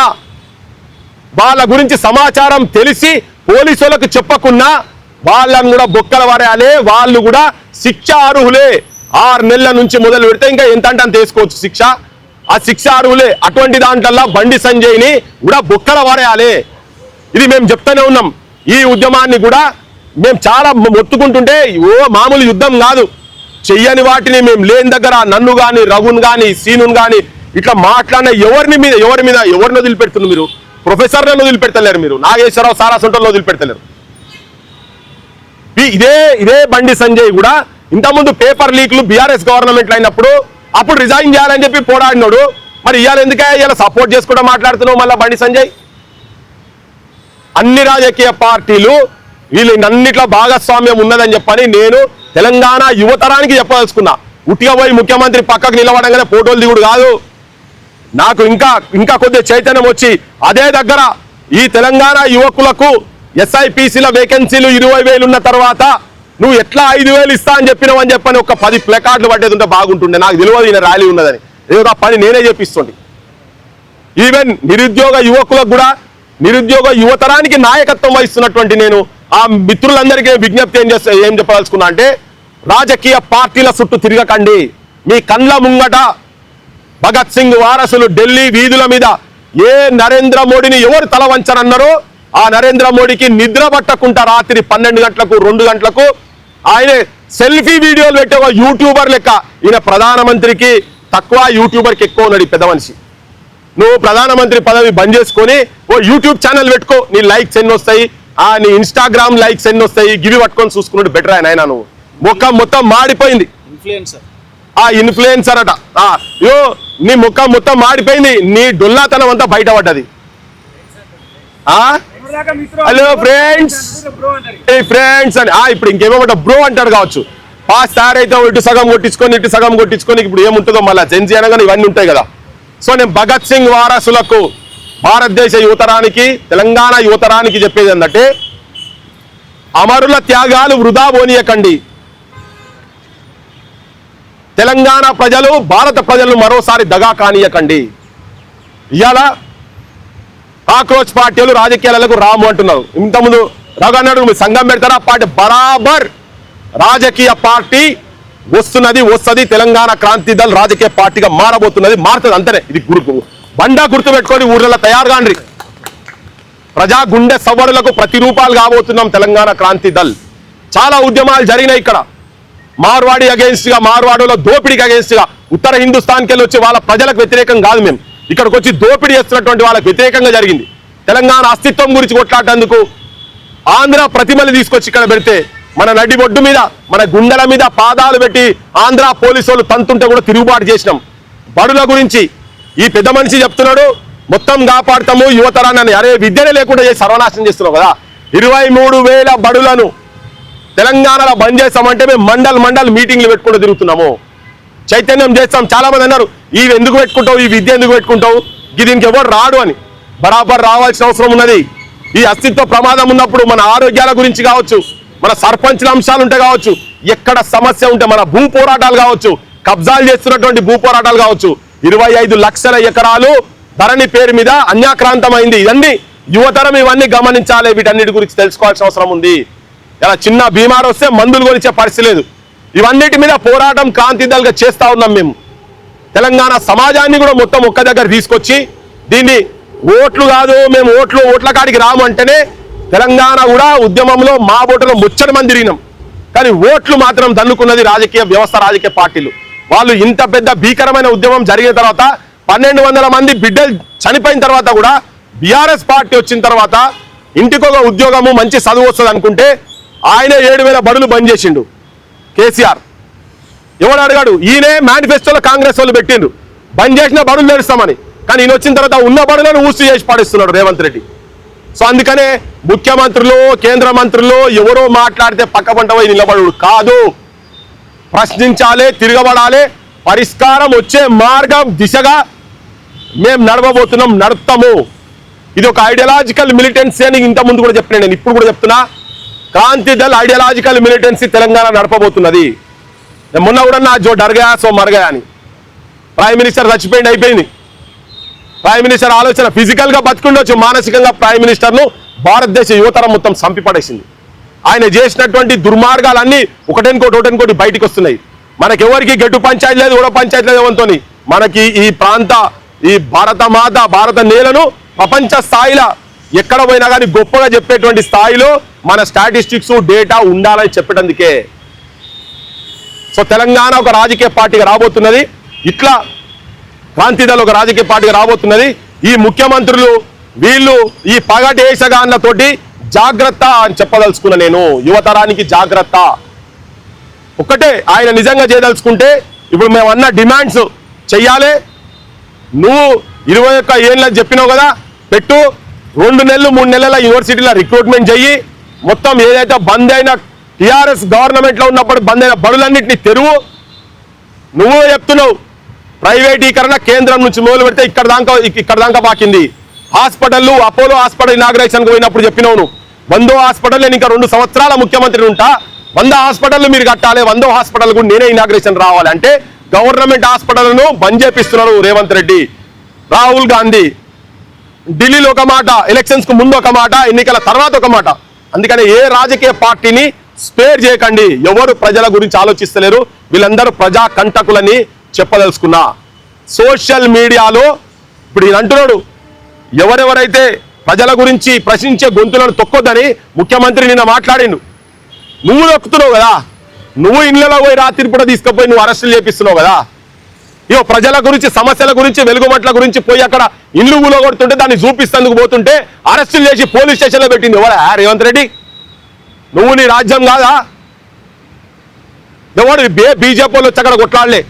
వాళ్ళ గురించి సమాచారం తెలిసి పోలీసులకు చెప్పకున్నా వాళ్ళని కూడా బొక్కల వారేయాలి. వాళ్ళు కూడా శిక్ష అర్హులే. 6 నెలల నుంచి మొదలు పెడితే ఇంకా ఎంత అంటే అంత వేసుకోవచ్చు శిక్ష. ఆ శిక్ష అర్హులే. అటువంటి దాంట్లో బండి సంజయ్ని కూడా బొక్కల వారేయాలి. ఇది మేము చెప్తూనే ఉన్నాం. ఈ ఉద్యమాన్ని కూడా మేము చాలా మొత్తుకుంటుంటే మామూలు యుద్ధం కాదు. చెయ్యని వాటిని మేము లేని దగ్గర నన్ను కానీ రఘున్ కానీ సీనున్ కానీ ఇట్లా మాట్లాడిన ఎవరిని వదిలిపెడుతున్నారు మీరు? ప్రొఫెసర్లను వదిలిపెడతలేరు మీరు, నాగేశ్వరరావు సారాసంటోళ్ళు వదిలిపెడతలేరు. ఇదే బండి సంజయ్ కూడా ఇంతకుముందు పేపర్ లీక్లు బీఆర్ఎస్ గవర్నమెంట్ అయినప్పుడు అప్పుడు రిజైన్ చేయాలని చెప్పి పోరాడినాడు. మరి ఇవాళ ఎందుకే ఇలా సపోర్ట్ చేసుకుంటూ మాట్లాడుతున్నావు మళ్ళీ బండి సంజయ్? అన్ని రాజకీయ పార్టీలు వీళ్ళన్నిట్లో భాగస్వామ్యం ఉన్నదని చెప్పని నేను తెలంగాణ యువతరానికి చెప్పదలుచుకున్నా. ఉట్టిగా పోయి ముఖ్యమంత్రి పక్కకు నిలబడంగానే ఫోటోలు దిగుడు కాదు. నాకు ఇంకా కొద్దిగా చైతన్యం వచ్చి అదే దగ్గర ఈ తెలంగాణ యువకులకు SIPCల వేకెన్సీలు 20,000 ఉన్న తర్వాత నువ్వు ఎట్లా 5,000 ఇస్తా అని చెప్పని ఒక 10 ప్లకార్డులు పట్టేది ఉంటే బాగుంటుండే. నాకు తెలియదు ఈయన ర్యాలీ ఉన్నదని, ఏదో ఆ పని నేనే చేపిస్తుండే. ఈవెన్ నిరుద్యోగ యువకులకు కూడా, నిరుద్యోగ యువతరానికి నాయకత్వం వహిస్తున్నటువంటి నేను ఆ మిత్రులందరికీ విజ్ఞప్తి ఏం చెప్పదలుచుకున్నా అంటే, రాజకీయ పార్టీల చుట్టూ తిరగకండి. మీ కండ్ల ముంగట భగత్ సింగ్ వారసులు ఢిల్లీ వీధుల మీద ఏ నరేంద్ర మోడీని ఎవరు తల వంచనన్నారో ఆ నరేంద్ర మోడీకి నిద్ర పట్టకుండా రాత్రి 12 గంటలకు 2 గంటలకు ఆయన సెల్ఫీ వీడియోలు పెట్టే ఒక యూట్యూబర్ లెక్క. ఈయన ప్రధానమంత్రికి తక్కువ, యూట్యూబర్కి ఎక్కువ ఉన్నాడు. పెద్ద మనిషి, నువ్వు ప్రధానమంత్రి పదవి బంద్ చేసుకొని ఓ యూట్యూబ్ ఛానల్ పెట్టుకో. నీ లైక్స్ ఎన్ని వస్తాయి, నీ ఇన్స్టాగ్రామ్ లైక్స్ ఎన్ని వస్తాయి, గివి పట్టుకొని చూసుకున్నాడు బెటర్. ఆయన నువ్వు ముఖం మొత్తం మాడిపోయింది. ఇన్ఫ్లుయెన్సర్ అట. నీ ముఖం మొత్తం మాడిపోయింది, నీ డొల్లాతనం అంతా బయటపడ్డది. హలో ఫ్రెండ్స్ అని ఇప్పుడు ఇంకేమో బ్రో అంటాడు కావచ్చు. సార్ అయితే ఇటు సగం కొట్టించుకొని ఇప్పుడు ఏముంటుందో మళ్ళీ జెన్జీ అనగానే ఇవన్నీ ఉంటాయి కదా. సో నేను భగత్ సింగ్ వారసులకు, భారతదేశ యువతరానికి, తెలంగాణ యువతరానికి చెప్పేది ఏంటంటే, అమరుల త్యాగాలు వృధా పోనీయకండి. తెలంగాణ ప్రజలు, భారత ప్రజలు మరోసారి దగా కానీయకండి. ఇవాళ కాక్రోచ్ పార్టీలు రాజకీయాలకు రాము అంటున్నారు. ఇంతకుముందు రఘు అన్నాడు మీరు సంఘం పెడతారా పార్టీ, బరాబర్ రాజకీయ పార్టీ వస్తుంది. తెలంగాణ క్రాంతి దళ్ రాజకీయ పార్టీగా మారుతుంది అంతనే. ఇది బండా గుర్తు పెట్టుకొని ఊర్లలో తయారు కాండ్రి. ప్రజా గుండె సవరులకు ప్రతిరూపాలు కాబోతున్నాం తెలంగాణ క్రాంతి దళ్. చాలా ఉద్యమాలు జరిగినాయి ఇక్కడ. మార్వాడి అగేన్స్ట్ గా, మార్వాడులో దోపిడీకి అగేన్స్ట్ గా, ఉత్తర హిందుస్థాన్కి వెళ్ళి వచ్చి వాళ్ళ ప్రజలకు వ్యతిరేకం కాదు, మేము ఇక్కడికి వచ్చి దోపిడీ చేస్తున్నటువంటి వాళ్ళకి వ్యతిరేకంగా జరిగింది. తెలంగాణ అస్తిత్వం గురించి కొట్లాడేందుకు ఆంధ్ర ప్రతిమలు తీసుకొచ్చి ఇక్కడ పెడితే మన నడిబొడ్డు మీద, మన గుండెల మీద పాదాలు పెట్టి ఆంధ్ర పోలీసు వాళ్ళు తంతుంటే కూడా తిరుగుబాటు చేసినాం. బడుల గురించి ఈ పెద్ద మనిషి చెప్తున్నాడు, మొత్తం కాపాడుతాము యువతరాన్ని. అరే విద్యనే లేకుండా చేసి సర్వనాశనం చేస్తున్నావు కదా. 23,000 బడులను తెలంగాణలో బంద్ చేస్తామంటే మేము మండల్ మీటింగ్లు పెట్టుకుంటూ తిరుగుతున్నాము, చైతన్యం చేస్తాం. చాలా మంది అన్నారు ఇవి ఎందుకు పెట్టుకుంటావు, ఈ విద్య ఎందుకు పెట్టుకుంటావు, దీనికి ఎవరు రాడు అని. బరాబర్ రావాల్సిన అవసరం ఉన్నది. ఈ అస్తిత్వ ప్రమాదం ఉన్నప్పుడు మన ఆరోగ్యాల గురించి కావచ్చు, మన సర్పంచ్ల అంశాలు ఉంటే కావచ్చు, ఎక్కడ సమస్య ఉంటే మన భూ పోరాటాలు కావచ్చు, కబ్జాలు చేస్తున్నటువంటి భూ పోరాటాలు కావచ్చు, 25 లక్షల ఎకరాలు ధరణి పేరు మీద అన్యాక్రాంతమైంది. ఇవన్నీ యువతరం ఇవన్నీ గమనించాలి, వీటన్నిటి గురించి తెలుసుకోవాల్సిన అవసరం ఉంది. ఇలా చిన్న బీమారు వస్తే మందులు కొనిచ్చే పరిస్థితి లేదు. ఇవన్నిటి మీద పోరాటం క్రాంతిదల్గా చేస్తా ఉన్నాం మేము. తెలంగాణ సమాజాన్ని కూడా మొత్తం ఒక్క దగ్గర తీసుకొచ్చి దీన్ని ఓట్లు కాదు, మేము ఓట్ల కాడికి రాము అంటేనే తెలంగాణ కూడా ఉద్యమంలో మా ఓటులో ముచ్చట మంది తిరిగినాం. కానీ ఓట్లు మాత్రం దన్నుకున్నది రాజకీయ వ్యవస్థ, రాజకీయ పార్టీలు. వాళ్ళు ఇంత పెద్ద భీకరమైన ఉద్యమం జరిగిన తర్వాత 1200 మంది బిడ్డలు చనిపోయిన తర్వాత కూడా బీఆర్ఎస్ పార్టీ వచ్చిన తర్వాత ఇంటికొక ఉద్యోగము, మంచి చదువు వస్తుంది అనుకుంటే ఆయన 7,000 బడులు బంద్ చేసిండు కేసీఆర్. ఎవడు అడిగాడు? ఈయనే మేనిఫెస్టోలో కాంగ్రెస్ వాళ్ళు పెట్టిండ్రు బంద్ చేసిన బడులు తెరుస్తామని. కానీ ఈయన వచ్చిన తర్వాత ఉన్న బడులను ఊసి చేసి పాటిస్తున్నాడు రేవంత్ రెడ్డి. సో అందుకనే ముఖ్యమంత్రులు, కేంద్ర మంత్రులు ఎవరో మాట్లాడితే పక్క పంట పోయి నిలబడు కాదు, ప్రశ్నించాలి, తిరగబడాలి. పరిష్కారం వచ్చే మార్గం దిశగా మేము నడుపుతాము. ఇది ఒక ఐడియాలజికల్ మిలిటెన్సీ అని ఇంత ముందు కూడా చెప్పిన, నేను ఇప్పుడు కూడా చెప్తున్నా. క్రాంతి దళ్ ఐడియాలజికల్ మిలిటెన్సీ తెలంగాణ నడపబోతున్నది. మొన్న కూడా నా జో డర్గా సో మరగా అని ప్రైమ్ మినిస్టర్ చచ్చిపోయింది, అయిపోయింది. ప్రైమ్ మినిస్టర్ ఆలోచన ఫిజికల్ గా బతుకుండొచ్చు, మానసికంగా ప్రైమ్ మినిస్టర్ను భారతదేశ యువతరం మొత్తం చంపిపడేసింది. ఆయన చేసినటువంటి దుర్మార్గాలన్నీ ఒకటెనుకోటి బయటకు వస్తున్నాయి. మనకెవరికి గెట్టు పంచాయతీ లేదు, కూడా పంచాయతీ లేదు ఎవరితో. మనకి ఈ భారత నేలను ప్రపంచ స్థాయిలో ఎక్కడ పోయినా కానీ గొప్పగా చెప్పేటువంటి స్థాయిలో మన స్టాటిస్టిక్స్ డేటా ఉండాలని చెప్పేటందుకే. సో తెలంగాణ ఒక రాజకీయ పార్టీగా రాబోతున్నది, ఇట్లా క్రాంతిదళ్ ఒక రాజకీయ పార్టీగా రాబోతున్నది. ఈ ముఖ్యమంత్రులు వీళ్ళు ఈ పగటి ఏషగాన్లతోటి జాగ్రత్త అని చెప్పదలుచుకున్నా నేను. యువతరానికి జాగ్రత్త ఒక్కటే ఆయన నిజంగా చేయదలుచుకుంటే ఇప్పుడు మేము అన్న డిమాండ్స్ చెయ్యాలి. నువ్వు 21 ఏళ్ళని చెప్పినావు కదా, పెట్టు. 2 నెలలు 3 నెలల యూనివర్సిటీలో రిక్రూట్మెంట్ చెయ్యి. మొత్తం ఏదైతే బంద్ అయిన టీఆర్ఎస్ గవర్నమెంట్లో ఉన్నప్పుడు బంద్ అయిన బడులన్నింటినీ తెరువు. నువ్వు చెప్తున్నావు ప్రైవేటీకరణ కేంద్రం నుంచి మొదలు పెడితే ఇక్కడ దాకా బాకింది. హాస్పిటల్ అపోలో హాస్పిటల్ ఇనాగ్రేషన్ పోయినప్పుడు చెప్పినావు నువ్వు 100 హాస్పిటల్ నేను ఇంకా 2 సంవత్సరాల ముఖ్యమంత్రి ఉంటా 100 హాస్పిటల్ మీరు కట్టాలి 100 హాస్పిటల్ కూడా నేనే ఇనాగ్రేషన్ రావాలి అంటే గవర్నమెంట్ హాస్పిటల్ను బంద్ చేపిస్తున్నారు రేవంత్ రెడ్డి. రాహుల్ గాంధీ ఢిల్లీలో ఒక మాట, ఎలక్షన్స్ కు ముందు ఒక మాట, ఎన్నికల తర్వాత ఒక మాట. అందుకని ఏ రాజకీయ పార్టీని స్పేర్ చేయకండి. ఎవరు ప్రజల గురించి ఆలోచిస్తలేరు. వీళ్ళందరూ ప్రజా కంటకులని చెప్పదలుచుకున్నా. సోషల్ మీడియాలో ఇప్పుడు ఈయన అంటున్నాడు ఎవరెవరైతే ప్రజల గురించి ప్రశ్నించే గొంతులను తొక్కొద్దని ముఖ్యమంత్రి నిన్న మాట్లాడిండు. నువ్వు తొక్కుతున్నావు కదా, నువ్వు ఇళ్లలో పోయి రాత్రి పూట తీసుకుపోయి నువ్వు అరెస్టులు చేపిస్తున్నావు కదా. ఇగో ప్రజల గురించి సమస్యల గురించి వెలుగుమట్ల గురించి పోయి అక్కడ ఇల్లు ఊలగొడుతుంటే దాన్ని చూపిస్తేందుకు పోతుంటే అరెస్టులు చేసి పోలీస్ స్టేషన్లో పెట్టింది ఎవరా రేవంత్ రెడ్డి? నువ్వు నీ రాజ్యం కాదా? ఎవరు బీజేపీ వాళ్ళు వచ్చి అక్కడ కొట్లాడలే.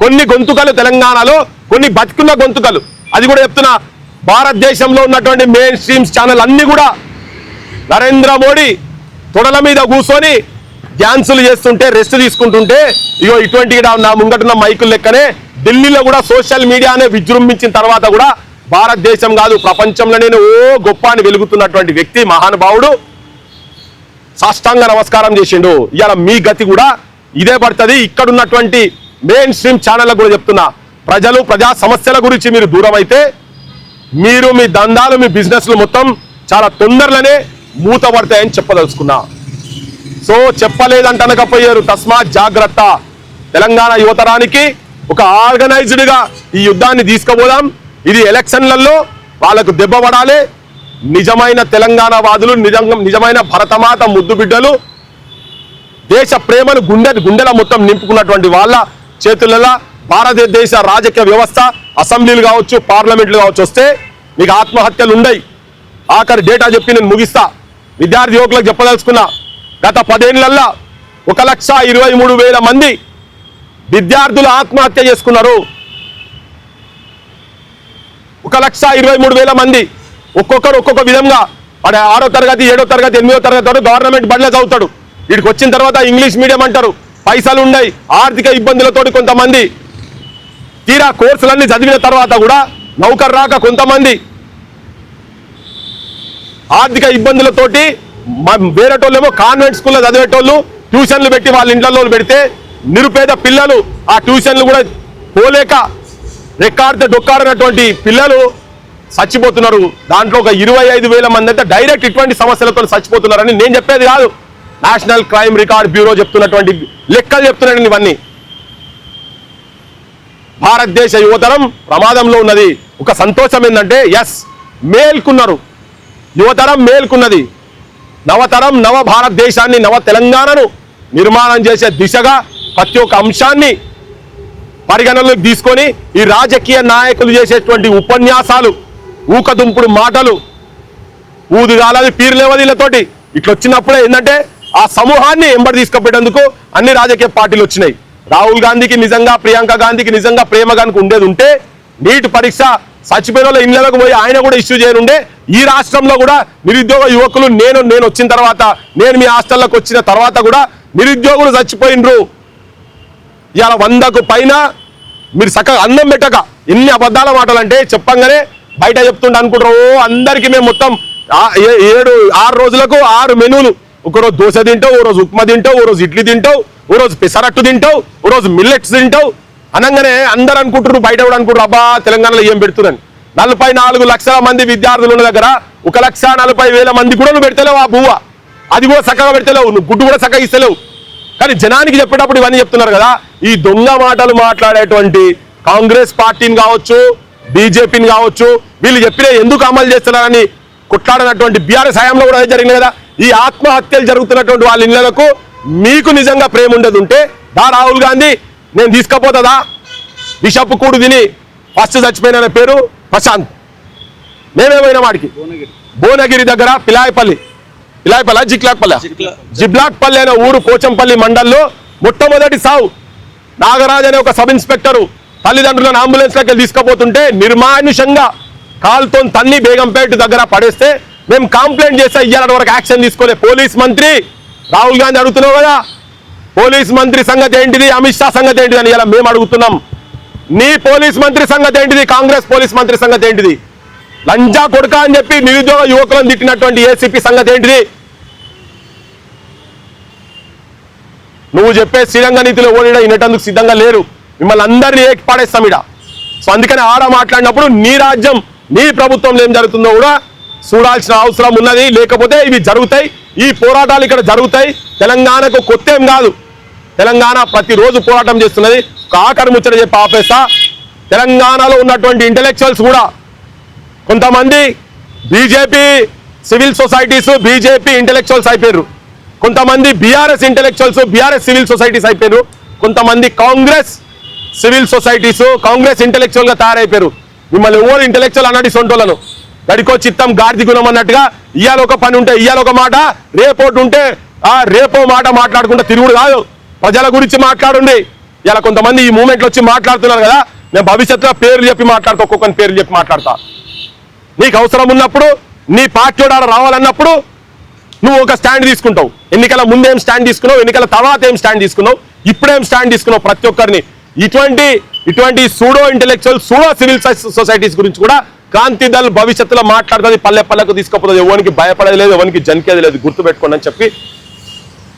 కొన్ని గొంతుకలు తెలంగాణలో కొన్ని బతుకున్న గొంతుకలు, అది కూడా చెప్తున్నా. భారతదేశంలో ఉన్నటువంటి మెయిన్ స్ట్రీమ్స్ ఛానల్ అన్ని కూడా నరేంద్ర మోడీ తొడల మీద కూర్చొని డ్యాన్సులు చేస్తుంటే రెస్ట్ తీసుకుంటుంటే ఇగో ఇటువంటి నా ముంగటున్న మైకులు లెక్కనే ఢిల్లీలో కూడా సోషల్ మీడియానే విజృంభించిన తర్వాత కూడా భారతదేశం కాదు ప్రపంచంలోనే గొప్ప అని వెలుగుతున్నటువంటి వ్యక్తి మహానుభావుడు సాష్టాంగ నమస్కారం చేసిండు. ఇవాళ మీ గతి కూడా ఇదే పడుతుంది. ఇక్కడ ఉన్నటువంటి మెయిన్ స్ట్రీమ్ ఛానళ్ళకు కూడా చెప్తున్నా, ప్రజలు ప్రజా సమస్యల గురించి మీరు దూరం అయితే మీరు మీ దందాలు మీ బిజినెస్లు మొత్తం చాలా తొందరలోనే మూతపడతాయని చెప్పదలుచుకున్నా. సో చెప్పలేదంటనకపోయారు, తస్మాత్ జాగ్రత్త. తెలంగాణ యువతరానికి ఒక ఆర్గనైజ్డ్ గా ఈ యుద్ధాన్ని తీసుకుపోదాం. ఇది ఎలక్షన్లలో వాళ్ళకు దెబ్బ పడాలి. నిజమైన తెలంగాణ వాదులు, నిజమైన భరతమాత ముద్దు బిడ్డలు, దేశ ప్రేమను గుండెల మొత్తం నింపుకున్నటువంటి వాళ్ళ చేతులలో భారతదేశ రాజకీయ వ్యవస్థ, అసెంబ్లీలు కావచ్చు, పార్లమెంట్లు కావచ్చు వస్తే మీకు ఆత్మహత్యలు ఉండయి. ఆఖరి డేటా చెప్పి నేను ముగిస్తా. విద్యార్థి యువకులకు చెప్పదలుచుకున్నా, గత 10 ఏళ్లలో 1,23,000 మంది విద్యార్థులు ఆత్మహత్య చేసుకున్నారు. 1,23,000 మంది. ఒక్కొక్కరు ఒక్కొక్క విధంగా. వాడు 6వ తరగతి 7వ తరగతి 8వ తరగతి వరకు గవర్నమెంట్ బడిలో చదువుతాడు. వీడికి వచ్చిన తర్వాత ఇంగ్లీష్ మీడియం అంటారు, పైసలు ఉన్నాయి, ఆర్థిక ఇబ్బందులతోటి కొంతమంది. తీరా కోర్సులన్నీ చదివిన తర్వాత కూడా నౌకరు రాక కొంతమంది, ఆర్థిక ఇబ్బందులతోటి వేరేటోళ్ళేమో కాన్వెంట్ స్కూల్లో చదివేటోళ్ళు ట్యూషన్లు పెట్టి వాళ్ళ ఇంట్లో పెడితే నిరుపేద పిల్లలు ఆ ట్యూషన్లు కూడా పోలేక రెక్కాడితే డొక్కాడినటువంటి పిల్లలు చచ్చిపోతున్నారు. దాంట్లో ఒక 25,000 మంది అయితే డైరెక్ట్ ఇటువంటి సమస్యలతో చచ్చిపోతున్నారని నేను చెప్పేది కాదు, నేషనల్ క్రైమ్ రికార్డ్ బ్యూరో చెప్తున్నటువంటి లెక్కలు చెప్తున్నాను. ఇవన్నీ భారతదేశ యువతరం ప్రమాదంలో ఉన్నది. ఒక సంతోషం ఏంటంటే ఎస్ మేల్కున్నారు, యువతరం మేల్కున్నది. నవతరం నవ భారతదేశాన్ని, నవ తెలంగాణను నిర్మాణం చేసే దిశగా ప్రతి ఒక్క అంశాన్ని పరిగణలోకి తీసుకొని ఈ రాజకీయ నాయకులు చేసేటువంటి ఉపన్యాసాలు, ఊకదుంపుడు మాటలు, ఊదుగాలది పీర్లేవదీలతోటి ఇట్లా వచ్చినప్పుడే ఏంటంటే ఆ సమూహాన్ని ఎంబడి తీసుకుపోయేందుకు అన్ని రాజకీయ పార్టీలు వచ్చినాయి. రాహుల్ గాంధీకి నిజంగా, ప్రియాంక గాంధీకి నిజంగా ప్రేమ కనుక ఉండేది ఉంటే నీట్ పరీక్ష చచ్చిపోయిన వాళ్ళ ఇళ్లకు పోయి ఆయన కూడా ఇష్యూ చేయనుండే. ఈ రాష్ట్రంలో కూడా నిరుద్యోగ యువకులు నేను వచ్చిన తర్వాత, నేను మీ హాస్టల్లోకి వచ్చిన తర్వాత కూడా నిరుద్యోగులు చచ్చిపోయినరు. ఇవాళ 100కు పైన మీరు చక్కగా అన్నం పెట్టక ఎన్ని అబద్ధాల మాటలు అంటే చెప్పంగానే బయట చెప్తుంటే అనుకుంటారు అందరికీ మేము మొత్తం 6 రోజులకు 6 మెనూలు. ఒకరోజు దోశ తింటావు, ఓ రోజు ఉప్మా తింటావు, ఓ రోజు ఇడ్లీ తింటావు, ఓ రోజు పెసరట్టు తింటావు, ఓ రోజు మిల్లెట్స్ తింటావు అనగానే అందరు అనుకుంటారు, బయట కూడా అనుకుంటారు అబ్బా తెలంగాణలో ఏం పెడుతున్నాను. 44 లక్షల మంది విద్యార్థులు ఉన్న దగ్గర 1,40,000 మంది కూడా నువ్వు పెడతలేవు ఆ బువ్వ, అది కూడా చక్కగా పెడతలేవు, నువ్వు గుడ్డు కూడా చక్కగా ఇస్తలేవు. కానీ జనానికి చెప్పేటప్పుడు ఇవన్నీ చెప్తున్నారు కదా. ఈ దొంగ మాటలు మాట్లాడేటువంటి కాంగ్రెస్ పార్టీని కావచ్చు, బీజేపీని కావచ్చు, వీళ్ళు చెప్పిన ఎందుకు అమలు చేస్తున్నారని కొట్లాడినటువంటి బీఆర్ఎస్ హయాంలో కూడా అదే జరిగింది కదా. ఈ ఆత్మహత్యలు జరుగుతున్నటువంటి వాళ్ళ ఇళ్లకు మీకు నిజంగా ప్రేమ ఉండదు ఉంటే రాహుల్ గాంధీ నేను తీసుకపోతుందా? బిషప్ కూడు తిని ఫస్ట్ చచ్చిపోయిన పేరు ప్రశాంత్. మేమేమైనా వాడికి భువనగిరి దగ్గర పిలాయపల్లి జిబ్లాక్పల్లి అనే ఊరు పోచంపల్లి మండల్లో మొట్టమొదటి సావు. నాగరాజ్ అనే ఒక సబ్ ఇన్స్పెక్టరు తల్లిదండ్రులను అంబులెన్స్లోకి తీసుకుపోతుంటే నిర్మానుషంగా కాల్తో తన్ని బేగంపేట దగ్గర పడేస్తే మేము కంప్లైంట్ చేస్తే ఇయ్యాల వరకు యాక్షన్ తీసుకోలే. పోలీస్ మంత్రి రాహుల్ గాంధీ అడుగుతున్నావు కదా, పోలీస్ మంత్రి సంగతి ఏంటిది, అమిత్ షా సంగతి ఏంటిది అని ఇలా మేము అడుగుతున్నాం. నీ పోలీస్ మంత్రి సంగతి ఏంటిది, కాంగ్రెస్ పోలీస్ మంత్రి సంగతి ఏంటిది? లంజా కొడుక అని చెప్పి నిరుద్యోగ యువకులను తిట్టినటువంటి ఏసీపీ సంగతి ఏంటిది? నువ్వు చెప్పే శ్రీరంగ నీతిలో ఓడిన వినటందుకు సిద్ధంగా లేరు. మిమ్మల్ని అందరినీ ఏకిపాడేస్తాం ఇడ. సో అందుకని ఆడ మాట్లాడినప్పుడు నీ రాజ్యం నీ ప్రభుత్వంలో ఏం జరుగుతుందో కూడా చూడాల్సిన అవసరం ఉన్నది. లేకపోతే ఇవి జరుగుతాయి, ఈ పోరాటాలు ఇక్కడ జరుగుతాయి. తెలంగాణకు కొత్త ఏం కాదు, తెలంగాణ ప్రతిరోజు పోరాటం చేస్తున్నది. ఆఖరి ముచ్చట చెప్పి ఆపేస్తా. తెలంగాణలో ఉన్నటువంటి ఇంటెలెక్చువల్స్ కూడా కొంతమంది BJP civil societies, BJP intellectuals అయిపోయారు. కొంతమంది BRS intellectuals, BRS civil societies అయిపోయారు. కొంతమంది Congress civil societies, Congress intellectual గా తయారైపోయారు. మిమ్మల్ని ఎవరు ఇంటెలెక్చువల్ అన్నట్టు సొంటోళ్ళను గడికో చిత్తం గాడిది గుణం అన్నట్టుగా ఇవాళ ఒక పని ఉంటే ఇవాళ ఒక మాట, రేపోటి ఉంటే రేపో మాట మాట్లాడుకుంటే తిరుగుడు కాదు. ప్రజల గురించి మాట్లాడుండి. ఇలా కొంతమంది ఈ మూమెంట్లో వచ్చి మాట్లాడుతున్నారు కదా, నేను భవిష్యత్తులో పేర్లు చెప్పి మాట్లాడుతా, ఒక్కొక్కరిని పేర్లు చెప్పి మాట్లాడతా. నీకు అవసరం ఉన్నప్పుడు, నీ పార్టీ రావాలన్నప్పుడు నువ్వు ఒక స్టాండ్ తీసుకుంటావు. ఎన్నికల ముందేం స్టాండ్ తీసుకున్నావు, ఎన్నికల తర్వాత ఏం స్టాండ్ తీసుకున్నావు, ఇప్పుడేం స్టాండ్ తీసుకున్నావు. ప్రతి ఒక్కరిని ఇటువంటి pseudo intellectual, pseudo civil societies గురించి కూడా క్రాంతి దళ్ భవిష్యత్తులో మాట్లాడుతుంది. పల్లె పల్లెకు తీసుకుపోతుంది. ఎవరికి భయపడేది లేదు, ఎవరికి జనికేది లేదు. గుర్తుపెట్టుకోండి అని చెప్పి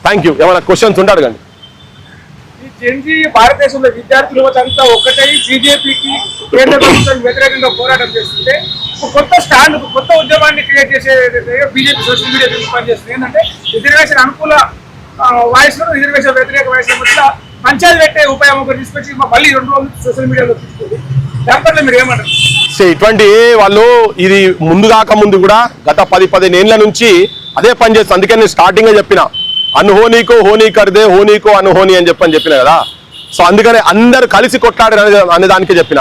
థ్యాంక్ యూ. ఏమైనా క్వశ్చన్స్ ఉంటాడు కానీ భారతదేశంలో విద్యార్థులు అంతా ఒకటై బీజేపీకి కేంద్ర ప్రభుత్వానికి వ్యతిరేకంగా పోరాటం చేస్తుంటే కొత్త స్టాండ్, కొత్త ఉద్యమాన్ని క్రియేట్ చేసే బీజేపీ సోషల్ మీడియా పనిచేస్తుంది. ఏంటంటే రిజర్వేషన్ అనుకూల వాయిస్, రిజర్వేషన్ వ్యతిరేక వాయిస్ మధ్య పంచాయతీ పెట్టే ఉపాయం ఒకటి తీసుకొచ్చి మళ్ళీ 2 రోజులు సోషల్ మీడియాలో తీసుకుంది. దానిపట్ల మీరు ఏమంటారు? ఇటువంటి వాళ్ళు ఇది ముందు కాక ముందు కూడా గత 10-15 ఏళ్ల నుంచి అదే పని చేస్తుంది. అందుకే నేను స్టార్టింగ్ చెప్పిన అన్హోనీకో హోనీ కర్దే, హోనీకో అనుహోని అని చెప్పిన కదా. సో అందుకనే అందరు కలిసి కొట్లాడారు అనే దానికే చెప్పిన.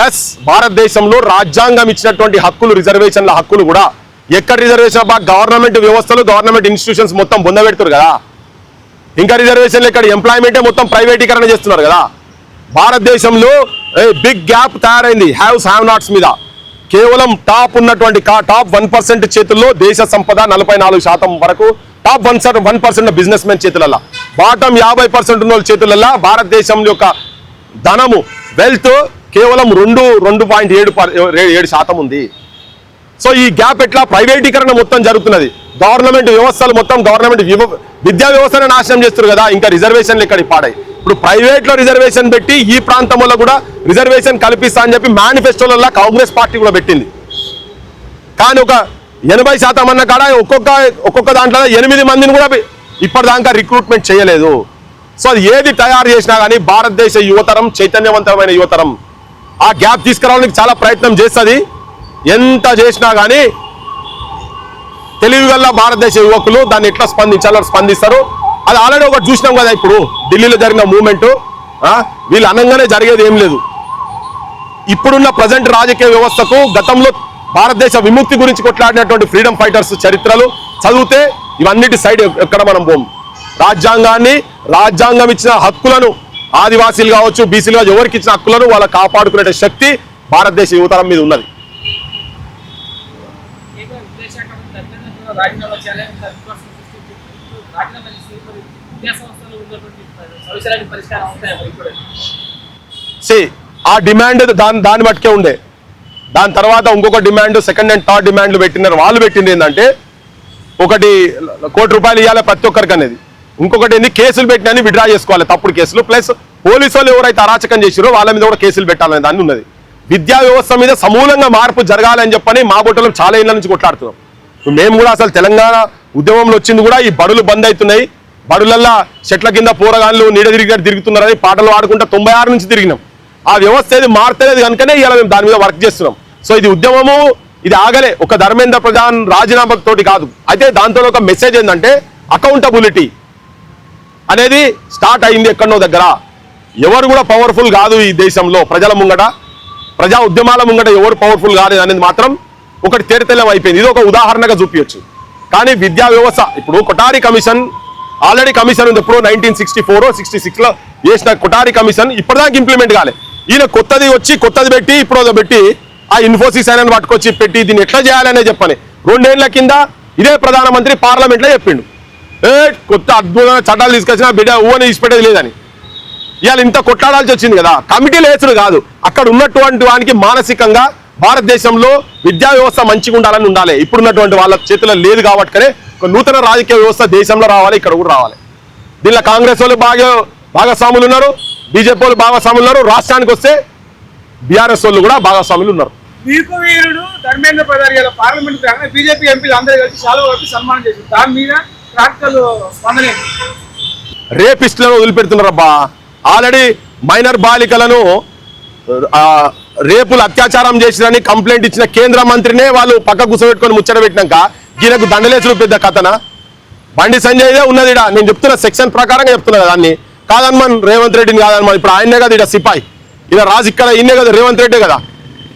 ఎస్, భారతదేశంలో రాజ్యాంగం ఇచ్చినటువంటి హక్కులు, రిజర్వేషన్ల హక్కులు కూడా ఎక్కడ రిజర్వేషన్ గవర్నమెంట్ వ్యవస్థలు, గవర్నమెంట్ ఇన్స్టిట్యూషన్స్ మొత్తం బొందబెడుతున్నారు కదా. ఇంకా రిజర్వేషన్లు ఇక్కడ ఎంప్లాయ్మెంటే మొత్తం ప్రైవేటీకరణ చేస్తున్నారు కదా. భారతదేశంలో బిగ్ గ్యాప్ తయారైంది హ్యావ్స్ హ్యావ్ నాట్స్ మీద. కేవలం టాప్ ఉన్నటువంటి టాప్ 1% చేతుల్లో దేశ సంపద 44% వరకు, టాప్ 1% బిజినెస్ మెన్ చేతులల్లా, బాటం 50% ఉన్న చేతులల్లా భారతదేశం యొక్క ధనము, వెల్త్ కేవలం 2.7% ఉంది. సో ఈ గ్యాప్ ఎట్లా? ప్రైవేటీకరణ మొత్తం జరుగుతున్నది. గవర్నమెంట్ వ్యవస్థలు మొత్తం, గవర్నమెంట్ విద్యా వ్యవస్థను నాశనం చేస్తారు కదా. ఇంకా రిజర్వేషన్లు ఇక్కడ పాడాయి. ఇప్పుడు ప్రైవేట్ లో రిజర్వేషన్ పెట్టి ఈ ప్రాంతంలో కూడా రిజర్వేషన్ కల్పిస్తా అని చెప్పి మేనిఫెస్టోలలో కాంగ్రెస్ పార్టీ కూడా పెట్టింది. కానీ ఒక 80% అన్న కాడ ఒక్కొక్క దాంట్లో 8 మందిని కూడా ఇప్పటిదాకా రిక్రూట్మెంట్ చేయలేదు. సో అది ఏది తయారు చేసినా కానీ భారతదేశ యువతరం, చైతన్యవంతమైన యువతరం ఆ గ్యాప్ తీసుకురావడానికి చాలా ప్రయత్నం చేస్తుంది. ఎంత చేసినా కానీ తెలివిగల భారతదేశ యువకులు దాన్ని ఎట్లా స్పందించాలో స్పందిస్తారు. అది ఆల్రెడీ ఒకటి చూసినాం కదా. ఇప్పుడు ఢిల్లీలో జరిగిన మూవ్మెంట్ వీళ్ళు అనగానే జరిగేది ఏం లేదు. ఇప్పుడున్న ప్రజెంట్ రాజకీయ వ్యవస్థకు గతంలో భారతదేశ విముక్తి గురించి కొట్లాడినటువంటి ఫ్రీడమ్ ఫైటర్స్ చరిత్రలు చదివితే ఇవన్నిటి సైడ్ ఎక్కడ మనం పోం. రాజ్యాంగం ఇచ్చిన హక్కులను, ఆదివాసీలు కావచ్చు, బీసీలు కావచ్చు, ఎవరికి ఇచ్చిన హక్కులను వాళ్ళ కాపాడుకునే శక్తి భారతదేశ యువతరం మీద ఉన్నది. ఆ డిమాండ్ దాన్ని బట్టికే ఉండే. దాని తర్వాత ఇంకొక డిమాండ్, సెకండ్ అండ్ థర్డ్ డిమాండ్లు పెట్టినారు. వాళ్ళు పెట్టింది ఏంటంటే, ఒకటి ₹1 కోటి ఇవ్వాలి ప్రతి ఒక్కరికి అనేది, ఇంకొకటి ఏంది కేసులు పెట్టినని విడ్రా చేసుకోవాలి, తప్పుడు కేసులు, ప్లస్ పోలీసు వాళ్ళు ఎవరైతే అరాచకం చేసిరో వాళ్ళ మీద కూడా కేసులు పెట్టాలనే దాన్ని ఉన్నది. విద్యా వ్యవస్థ మీద సమూలంగా మార్పు జరగాలని చెప్పని మా బొట్టలో చాలా ఏళ్ళ నుంచి కొట్లాడుతున్నాం. మేము కూడా అసలు తెలంగాణ ఉద్యమంలో వచ్చింది కూడా ఈ బడులు బంద్ అవుతున్నాయి, బడులల్లా చెట్ల కింద పోరగాళ్ళు నీడ తిరిగినట్టు తిరుగుతున్నారని పాటలు పాడుకుంటా 96 నుంచి తిరిగినాం. ఆ వ్యవస్థ ఏది మారతలేదు కనుకనే ఇలా మేము దాని మీద వర్క్ చేస్తున్నాం. సో ఇది ఉద్యమము, ఇది ఆగలే. ఒక ధర్మేంద్ర ప్రధాన్ రాజీనామా తోటి కాదు. అయితే దాంతో ఒక మెసేజ్ ఏంటంటే అకౌంటబిలిటీ అనేది స్టార్ట్ అయింది ఎక్కడో దగ్గర. ఎవరు కూడా పవర్ఫుల్ కాదు ఈ దేశంలో. ప్రజల ముంగట, ప్రజా ఉద్యమాల ముంగట ఎవరు పవర్ఫుల్ కాదు అనేది మాత్రం ఒకటి తేటతెల్లం అయిపోయింది. ఇది ఒక ఉదాహరణగా చూపించచ్చు. కానీ విద్యా వ్యవస్థ ఇప్పుడు కొఠారి కమిషన్ ఆల్రెడీ కమిషన్ ఉంది. ఎప్పుడో 1964-66లో చేసిన కొఠారి కమిషన్ ఇప్పటిదాకా ఇంప్లిమెంట్ కాలే. ఈయన కొత్తది వచ్చి కొత్తది పెట్టి ఇప్పుడు పెట్టి ఆ ఇన్ఫోసిస్ అయినా పట్టుకొచ్చి పెట్టి దీన్ని ఎట్లా చేయాలనే చెప్పని 2 ఏళ్ల కింద ఇదే ప్రధానమంత్రి పార్లమెంట్లో చెప్పిండు. కొత్త అద్భుతమైన చట్టాలు తీసుకొచ్చిన బిడ్డ ఊహని తీసిపెట్టేది లేదని ఇవాళ ఇంత కొట్లాడాల్సి వచ్చింది కదా. కమిటీలు వేసుడు కాదు, అక్కడ ఉన్నటువంటి వానికి మానసికంగా భారతదేశంలో విద్యా వ్యవస్థ మంచిగా ఉండాలి. ఇప్పుడున్నటువంటి వాళ్ళ చేతిలో లేదు కాబట్టి ఒక నూతన రాజకీయ వ్యవస్థ దేశంలో రావాలి, ఇక్కడ కూడా రావాలి. దీనిలో కాంగ్రెస్ వాళ్ళు భాగస్వాములు ఉన్నారు, బీజేపీ వాళ్ళు భాగస్వాములు ఉన్నారు, రాష్ట్రానికి వస్తే బీఆర్ఎస్ వాళ్ళు కూడా భాగస్వాములు ఉన్నారు. మీకు వీరుడు ధర్మేంద్ర ప్రధాన్ గారు పార్లమెంట్ బీజేపీ ఎంపీలు అందరూ కలిసి చాలా వరకు సన్మానం చేశారు. దాని మీద ప్రాక్టికల్ స్పందన రేపిస్టులను వదిలిపెడుతున్నారబ్బా. ఆల్రెడీ మైనర్ బాలికలను రేపులు అత్యాచారం చేసిరని కంప్లైంట్ ఇచ్చిన కేంద్ర మంత్రినే వాళ్ళు పక్క కూర్చోబెట్టుకొని ముచ్చట పెట్టినాక ఈయనకు దండలేసులు పెద్ద కథన. బండి సంజయ్దే ఉన్నది ఇడ. నేను చెప్తున్నా సెక్షన్ ప్రకారంగా చెప్తున్నా కదా. దాన్ని కాదనమని రేవంత్ రెడ్డిని కాదనమని. ఇప్పుడు ఆయనే కదా ఇడ సిపాయి, ఇక రాజు ఇక్కడ ఈయనే కదా రేవంత్ రెడ్డి కదా.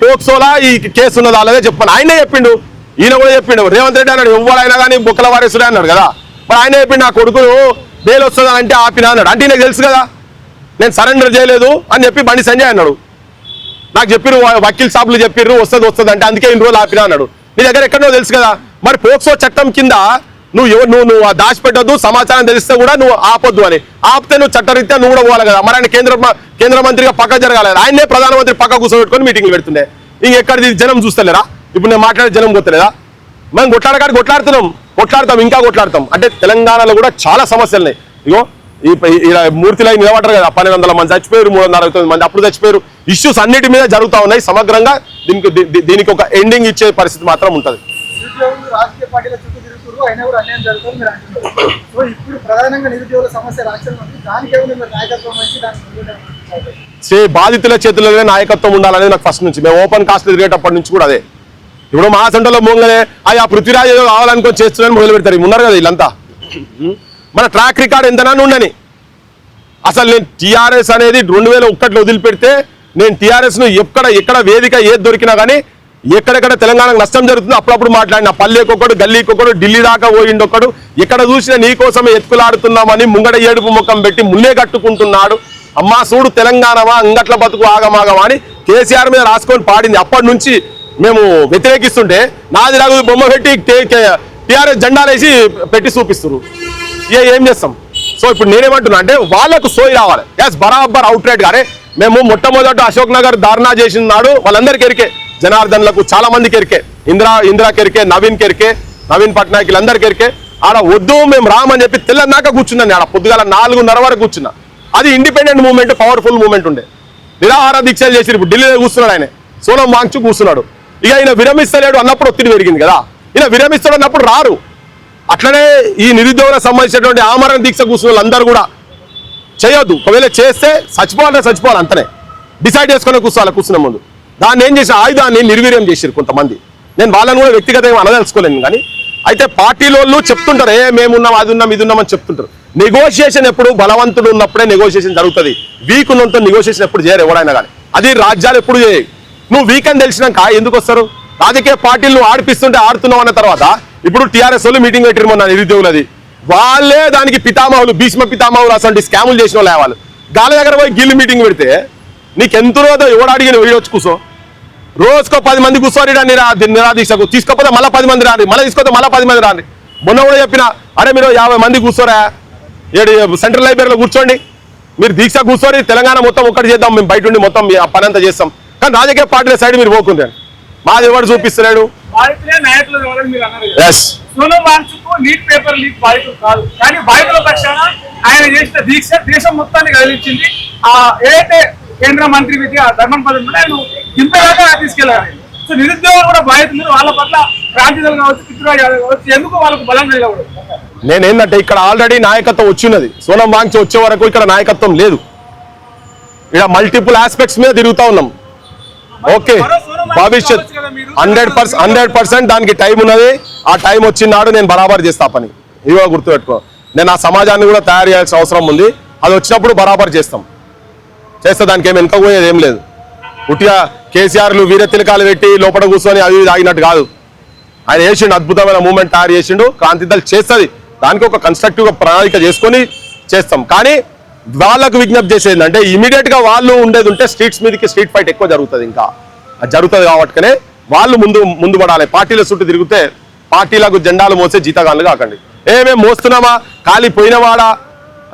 టోక్సోలా ఈ కేసు ఉన్నది అలాగే చెప్పాను. ఆయనే చెప్పిండు, ఈయన కూడా చెప్పిండు. రేవంత్ రెడ్డి అన్నాడు ఎవరైనా కానీ బొక్కల వారేసుడే అన్నాడు కదా. మరి ఆయనే చెప్పిండు నా కొడుకును బెయిల్ వస్తుంది అంటే ఆపినా అన్నాడు. అంటే నాకు తెలుసు కదా నేను సరెండర్ చేయలేదు అని చెప్పి బండి సంజయ్ అన్నాడు. నాకు చెప్పిర్రు వకీల్ సాబులు చెప్పిర్రు వస్తుంది అంటే అందుకే ఇన్ని రోజులు ఆపినా అన్నాడు. నీ దగ్గర ఎక్కడో తెలుసు కదా. మరి పోక్సో చట్టం కింద నువ్వు దాచిపెట్టొద్దు, సమాచారం తెలిస్తే కూడా నువ్వు ఆపొద్దు అని. ఆపితే నువ్వు చట్టరీత్యా నువ్వు కూడా పోవాలి కదా. మరి ఆయన కేంద్ర మంత్రిగా పక్క జరగాలి. ఆయనే ప్రధానమంత్రి పక్క కూర్చోబెట్టుకొని మీటింగ్లు పెడుతుండే. ఇంకెక్కడ జనం చూస్తలేరా? ఇప్పుడు నేను మాట్లాడే జనం కొత్తలేదా? మనం కొట్లాడతాం ఇంకా కొట్లాడతాం. అంటే తెలంగాణలో కూడా చాలా సమస్యలు ఉన్నాయి. ఇగో ఈ మూర్తిలో నిలబడరు కదా, 1200 మంది చచ్చిపోయారు, 369 మంది అప్పుడు చచ్చిపోయారు. ఇష్యూస్ అన్నిటి మీద జరుగుతూ ఉన్నాయి. సమగ్రంగా దీనికి ఒక ఎండింగ్ ఇచ్చే పరిస్థితి మాత్రం ఉంటుంది. రాజకీయ పార్టీల చుట్టూ తిరుగుతున్నారు, అయినా కూడా అన్యాయం జరుగుతుంది మీరు అంటున్నారు. సో ఇప్పుడు ప్రధానంగా నిరుద్యోగుల సమస్య రాష్ట్రంలో ఉంది. దానికేమో మీరు నాయకత్వం వహించి దానికి బాధితుల చేతుల్లోనే నాయకత్వం ఉండాలనేది నాకు ఫస్ట్ నుంచి. మేము ఓపెన్ కాస్ట్ తిరిగేటప్పటి నుంచి కూడా అదే. ఇప్పుడు మా సెంటర్లో మోంగలే ఆ పృథ్వీరాజ్ ఏదో కావాలనుకొని చేస్తున్నారని మొదలు పెడతారు. ఉన్నారు కదా వీళ్ళంతా. మన ట్రాక్ రికార్డ్ ఎంతనా ఉండని. అసలు నేను టీఆర్ఎస్ అనేది 2001లో వదిలిపెడితే నేను టీఆర్ఎస్ ను ఎక్కడ వేదిక ఏది దొరికినా కానీ ఎక్కడెక్కడ తెలంగాణకు నష్టం జరుగుతుందో అప్పుడప్పుడు మాట్లాడిన. పల్లెకొకడు గల్లీకొకడు ఢిల్లీ దాకా పోయిండొక్కడు ఎక్కడ చూసినా నీకోసమే ఎత్తుకులాడుతున్నామని ముంగడ ఏడుపు ముఖం పెట్టి ముల్లే కట్టుకుంటున్నాడు. అమ్మా చూడు తెలంగాణమా అంగట్ల బతుకు ఆగమాగమా అని కేసీఆర్ మీద రాసుకొని పాడింది. అప్పటి నుంచి మేము వ్యతిరేకిస్తుంటే నాది రాగు బొమ్మ పెట్టి టీఆర్ఎస్ జెండాలేసి పెట్టి చూపిస్తున్నారు. ఏం చేస్తాం? సో ఇప్పుడు నేనేమంటున్నా అంటే వాళ్ళకు సోయి రావాలి. ఎస్ బరాబర్ అవుట్ రైట్ గారే. మేము మొట్టమొదట అశోక్ నగర్ ధర్నా చేసినాడు వాళ్ళందరికీ ఎరికే, జనార్దన్లకు చాలా మందికి ఎరికే, ఇందిరాకి ఎరికే, నవీన్ పట్నాయక్ వీళ్ళందరికీ ఎరికే. ఆడ వద్దు మేము రామని చెప్పి తెల్లదాకా కూర్చున్నాను. ఆడ పొద్దుగాల 4:30 వరకు కూర్చున్నా. అది ఇండిపెండెంట్ మూవ్మెంట్, పవర్ఫుల్ మూవ్మెంట్ ఉండే. నిరాహార దీక్షలు చేసి ఇప్పుడు ఢిల్లీలో కూర్చున్నాడు. ఆయన సోనం వాంగ్చు కూర్చున్నాడు. ఇక ఆయన విరమిస్తలేడు అన్నప్పుడు ఒత్తిడి పెరిగింది కదా. ఈయన విరమిస్తాడు అన్నప్పుడు రారు. అట్లనే ఈ నిరుద్యోగులకు సంబంధించినటువంటి ఆమరణ దీక్ష కూర్చున్న వాళ్ళందరూ కూడా చేయొద్దు. ఒకవేళ చేస్తే చచ్చిపోవాలి అంతనే డిసైడ్ చేసుకునే కూర్చున్న ముందు. దాన్ని ఏం చేసిన ఆయుధాన్ని నిర్వీర్యం చేశారు కొంతమంది. నేను వాళ్ళని కూడా వ్యక్తిగతంగా అనదలుచుకోలేను. కానీ అయితే పార్టీలో చెప్తుంటారు మేమున్నాం అది ఉన్నాం ఇది ఉన్నామని చెప్తుంటారు. నెగోషియేషన్ ఎప్పుడు బలవంతుడు ఉన్నప్పుడే నెగోషియేషన్ జరుగుతుంది. వీక్ ఉన్నంత నెగోషియేషన్ ఎప్పుడు చేయరు ఎవడైనా కానీ. అది రాజ్యాలు ఎప్పుడు చేయ. నువ్వు వీక్ అని తెలిసినాక ఎందుకు వస్తారు? రాజకీయ పార్టీలు ఆడిపిస్తుంటే ఆడుతున్నావు అన్న తర్వాత ఇప్పుడు టీఆర్ఎస్ వాళ్ళు మీటింగ్ పెట్టారు మొన్న నిరుద్యోగులది. వాళ్ళే దానికి పితామహులు, భీష్మ పితామహులు అసలు స్కాములు చేసిన వాళ్ళు. గాలి దగ్గర పోయి గిల్లు మీటింగ్ పెడితే నీకెంత రోజు ఎవడు అడిగిన వచ్చి కూర్చో. రోజుకో 10 మంది కూర్చోని నిరాదీక్షకు తీసుకోకపోతే మళ్ళీ 10 మంది రాండి, మళ్ళీ తీసుకోతే మళ్ళీ 10 మంది రాండి. మొన్న కూడా చెప్పిన అరే మీరు 50 మంది కూర్చోరా, సెంట్రల్ లైబ్రరీలో కూర్చోండి, మీరు దీక్ష కూర్చోని తెలంగాణ మొత్తం ఒక్కటి చేద్దాం, మేము బయట ఉండి మొత్తం పని అంతా చేస్తాం. కానీ రాజకీయ పార్టీల సైడ్ మీరు పోకుంది మాది ఎవరు చూపిస్తున్నాడు. Sonam Wangchuk neat paper leak బాధితులు కాదు, కానీ బాధితుల పక్షాన ఆయన చేసిన దీక్ష దేశం మొత్తాన్ని కదిలించింది. ఏదైతే కేంద్ర మంత్రి విద్య ధర్మం ఆయన ఇంతదాకా తీసుకెళ్ళాలి. సో నిరుద్యోగులు కూడా బాధితులు, వాళ్ళ పట్ల క్రాంతిదలు కావచ్చు, పృథ్వీరాజ్ యాదవ్ కావచ్చు, ఎందుకు వాళ్ళకు బలంగా నిలబడదు? నేనేందంటే ఇక్కడ ఆల్రెడీ నాయకత్వం వచ్చినది. సోనం వాంగ్చుక్ వచ్చే వరకు ఇక్కడ నాయకత్వం లేదు. ఇక్కడ మల్టిపుల్ ఆస్పెక్ట్స్ మీద తిరుగుతా ఉన్నాం. ఓకే భవిష్యత్ 100% దానికి టైం ఉన్నది. ఆ టైం వచ్చినాడు నేను బరాబర్ చేస్తా పని. ఇవో గుర్తుపెట్టుకో. నేను ఆ సమాజాన్ని కూడా తయారు చేయాల్సిన అవసరం ఉంది. అది వచ్చినప్పుడు బరాబర్ చేస్తే దానికి ఏం వెనుకపోయేది ఏం లేదు. ఉట్టిగా కేసీఆర్లు వీర తిలకాలు పెట్టి లోపల కూర్చొని అవి ఆగినట్టు కాదు. ఆయన చేసిండు అద్భుతమైన మూమెంట్ తయారు చేసిండు. క్రాంతిదళ్ చేస్తుంది. దానికి ఒక కన్స్ట్రక్టివ్గా ప్రణాళిక చేసుకొని చేస్తాం. కానీ వాళ్ళకు విజ్ఞప్తి చేసేది ఏంటంటే ఇమీడియట్ గా వాళ్ళు ఉండేది ఉంటే స్ట్రీట్స్ మీదకి స్ట్రీట్ ఫైట్ ఎక్కువ జరుగుతుంది. ఇంకా అది జరుగుతుంది కాబట్టినే వాళ్ళు ముందు పడాలి. పార్టీల చుట్టూ తిరిగితే పార్టీలకు జెండాలు మోసే జీతగాళ్ళు కాకండి. మేము మోస్తున్నామా ఖాళీ పోయినవాడా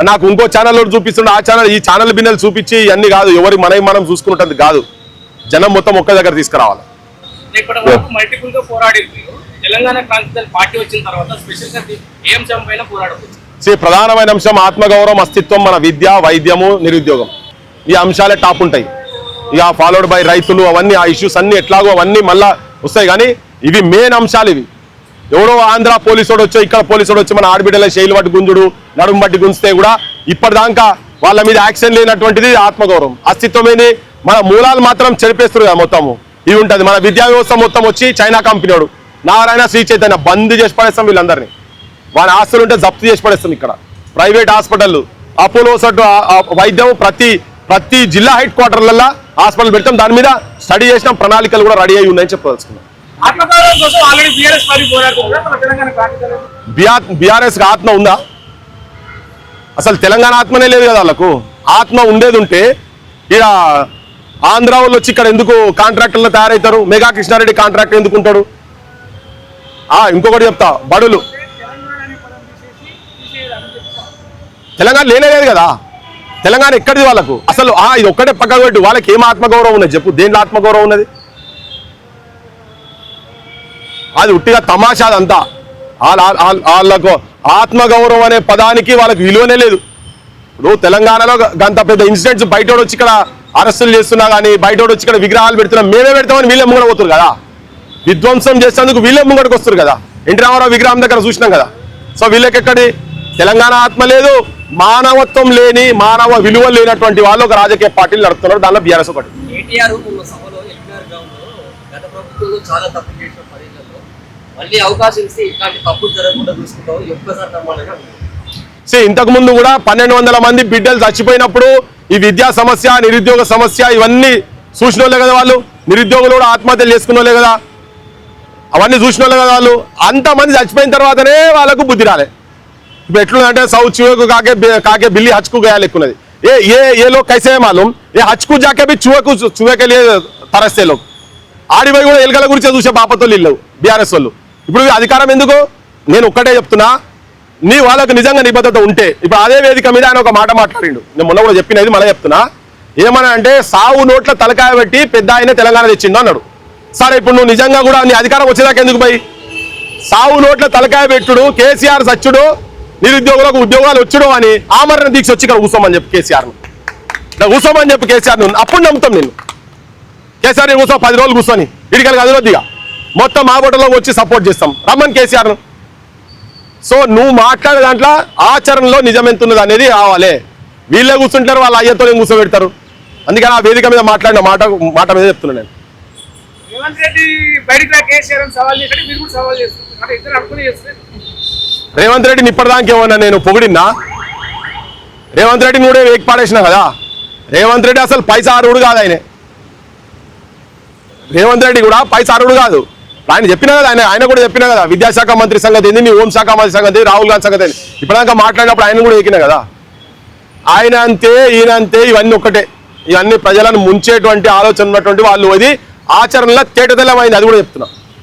నాకు ఇంకో ఛానల్ చూపిస్తుండే ఆ ఛానల్ ఈ ఛానల్ బిన్నెలు చూపించి ఇవన్నీ కాదు. ఎవరి మనం చూసుకున్నట్టు కాదు. జనం మొత్తం ఒక్క దగ్గర తీసుకురావాలి. మల్టిపుల్ గా పోరాడింది తెలంగాణ క్రాంతి పార్టీ వచ్చిన తర్వాత స్పెషల్ గా ఏం చంపైన పోరాడవచ్చు. ప్రధానమైన అంశం ఆత్మగౌరవం, అస్తిత్వం, మన విద్య, వైద్యము, నిరుద్యోగం. ఈ అంశాలే టాప్ ఉంటాయి. ఇక ఫాలోడ్ బై రైతులు అవన్నీ ఆ ఇష్యూస్ అన్ని ఎట్లాగో అవన్నీ మళ్ళా వస్తాయి. కానీ ఇవి మెయిన్ అంశాలు. ఇవి ఎవడో ఆంధ్ర పోలీసుడు వచ్చో ఇక్కడ పోలీసుడు వచ్చి మన ఆడబిడ్డల శైలి బట్టి గుంజుడు నడుము బట్టి గుంజితే కూడా ఇప్పటిదాకా వాళ్ళ మీద యాక్షన్ లేనటువంటిది ఆత్మగౌరవం. అస్తిత్వం ఏంది? మన మూలాలు మాత్రం చెరిపేస్తారు కదా మొత్తము. ఇవి ఉంటుంది. మన విద్యా వ్యవస్థ మొత్తం వచ్చి చైనా కంపెనీడు నారాయణ శ్రీ చైతన్య బంద్ చేసి పడేస్తాం. వీళ్ళందరినీ వాళ్ళ ఆస్తులు ఉంటే జప్తు చేసి పడేస్తాం. ఇక్కడ ప్రైవేట్ హాస్పిటల్ అపోలో వైద్యం ప్రతి జిల్లా హెడ్ క్వార్టర్లలో హాస్పిటల్ పెడతాం. దాని మీద స్టడీ చేసిన ప్రణాళికలు కూడా రెడీ అయ్యి ఉన్నాయని చెప్పదలుచుకున్నాం. బీఆర్ఎస్ ఆత్మ ఉందా? అసలు తెలంగాణ ఆత్మనే లేదు కదా వాళ్ళకు. ఆత్మ ఉండేది ఉంటే ఇక ఆంధ్ర వాళ్ళు వచ్చి ఇక్కడ ఎందుకు కాంట్రాక్టర్లు తయారవుతారు? మెగా కృష్ణారెడ్డి కాంట్రాక్టర్ ఎందుకు ఉంటాడు? ఇంకొకటి చెప్తా, బడులు తెలంగాణ లేనేలేదు కదా. తెలంగాణ ఎక్కడిది వాళ్ళకు? అసలు ఇది ఒక్కటే పక్కకు పెట్టు. వాళ్ళకి ఏం ఆత్మగౌరవం ఉన్నది చెప్పు? దేంట్లో ఆత్మగౌరవం ఉన్నది? అది ఉట్టిగా తమాషా. అదంతా వాళ్ళకు ఆత్మగౌరవం అనే పదానికి వాళ్ళకి విలువనే లేదు. ఇప్పుడు తెలంగాణలో గంత పెద్ద ఇన్సిడెంట్స్ బయట వచ్చి ఇక్కడ అరెస్టులు చేస్తున్నా కానీ బయట వచ్చి ఇక్కడ విగ్రహాలు పెడుతున్నా మేమే పెడతామని వీళ్ళే ముంగడ పోతున్నారు కదా. విధ్వంసం చేసేందుకు వీళ్ళే ముంగడికి వస్తారు కదా. ఎన్టీ రామారావు విగ్రహం దగ్గర చూసినాం కదా. సో వీళ్ళకి ఎక్కడి తెలంగాణ ఆత్మ లేదు, మానవత్వం లేని మానవ విలువ లేనటువంటి వాళ్ళు ఒక రాజకీయ పార్టీలు నడుపుతున్నారు. దానిలో బీఆర్ఎస్ ఒకటి. ఇంతకు ముందు కూడా 1200 మంది బిడ్డలు చచ్చిపోయినప్పుడు ఈ విద్యా సమస్య, నిరుద్యోగ సమస్య ఇవన్నీ చూసిన వాళ్ళే కదా వాళ్ళు. నిరుద్యోగులు కూడా ఆత్మహత్యలు చేసుకున్న వాళ్ళే కదా. అవన్నీ చూసిన వాళ్ళే కదా వాళ్ళు. అంతమంది చచ్చిపోయిన తర్వాతనే వాళ్ళకు బుద్ధి రాలే. ఇప్పుడు ఎట్లుందంటే సౌ చువకు కాకే బిల్లి హచ్కు గయాలు ఎక్కున్నది. ఏ లోग कैसे है मालूम? ये हचकू जाके भी चूहे के लिए तरसते लोग. ఆడిపోయి కూడా ఎలుకల గురించి చూసే బాపతోళ్ళు ఇల్లు బీఆర్ఎస్ వాళ్ళు. ఇప్పుడు అధికారం ఎందుకు? నేను ఒక్కటే చెప్తున్నా, నీ వాళ్ళకు నిజంగా నిబద్ధత ఉంటే ఇప్పుడు అదే వేదిక మీద ఆయన ఒక మాట మాట్లాడిండు. నేను మొన్న కూడా చెప్పినది మళ్ళీ చెప్తున్నా. ఏమన్నా అంటే సావు నోట్ల తలకాయ పెట్టి పెద్ద ఆయన తెలంగాణ తెచ్చిండు అన్నాడు. సరే ఇప్పుడు నువ్వు నిజంగా కూడా నీ అధికారం వచ్చేదాకా ఎందుకు పోయి సావు నోట్ల తలకాయ పెట్టుడు, కేసీఆర్ సచ్చుడు, నిరుద్యోగులకు ఉద్యోగాలు వచ్చుడు అని ఆమరణ దీక్ష వచ్చి ఇక్కడ కూర్చోమని చెప్పి కేసీఆర్ను కూర్చోమని చెప్పి కేసీఆర్ను అప్పుడు నమ్ముతాం. నేను కేసీఆర్ కూర్చో 10 రోజులు కూర్చొని ఇడికలకి అదిరొద్దిగా మొత్తం మా బోటలో వచ్చి సపోర్ట్ చేస్తాం రమ్మని కేసీఆర్ను. సో నువ్వు మాట్లాడే దాంట్లో ఆచరణలో నిజం ఎంత ఉన్నది అనేది రావాలి. వీళ్ళే కూర్చుంటారు, వాళ్ళ అయ్యతో కూర్చోబెడతారు. అందుకని ఆ వేదిక మీద మాట్లాడిన మాట మీద చెప్తున్నాను నేను. రేవంత్ రెడ్డిని ఇప్పటిదాకా ఏమన్నా నేను పొగిడినా? రేవంత్ రెడ్డిని కూడా వేకి పాడేసినా కదా. రేవంత్ రెడ్డి అసలు పైసా అర్హుడు కాదు. రేవంత్ రెడ్డి కూడా పైసా అర్హుడు కాదు. ఆయన చెప్పినా కదా, ఆయన కూడా చెప్పినా కదా విద్యాశాఖ మంత్రి సంగతి ఏంది, నీ హోంశాఖ మంత్రి సంగతి, రాహుల్ గాంధీ సంగతి ఏంది. ఇప్పటిదాకా మాట్లాడినప్పుడు ఆయన కూడా ఎక్కినా కదా. ఆయన అంతే, ఈయన అంతే, ఇవన్నీ ఒకటే. ఇవన్నీ ప్రజలను ముంచేటువంటి ఆలోచన ఉన్నటువంటి వాళ్ళు. అది ఆచరణలో తేటతెల్లమైంది. అది కూడా చెప్తున్నా.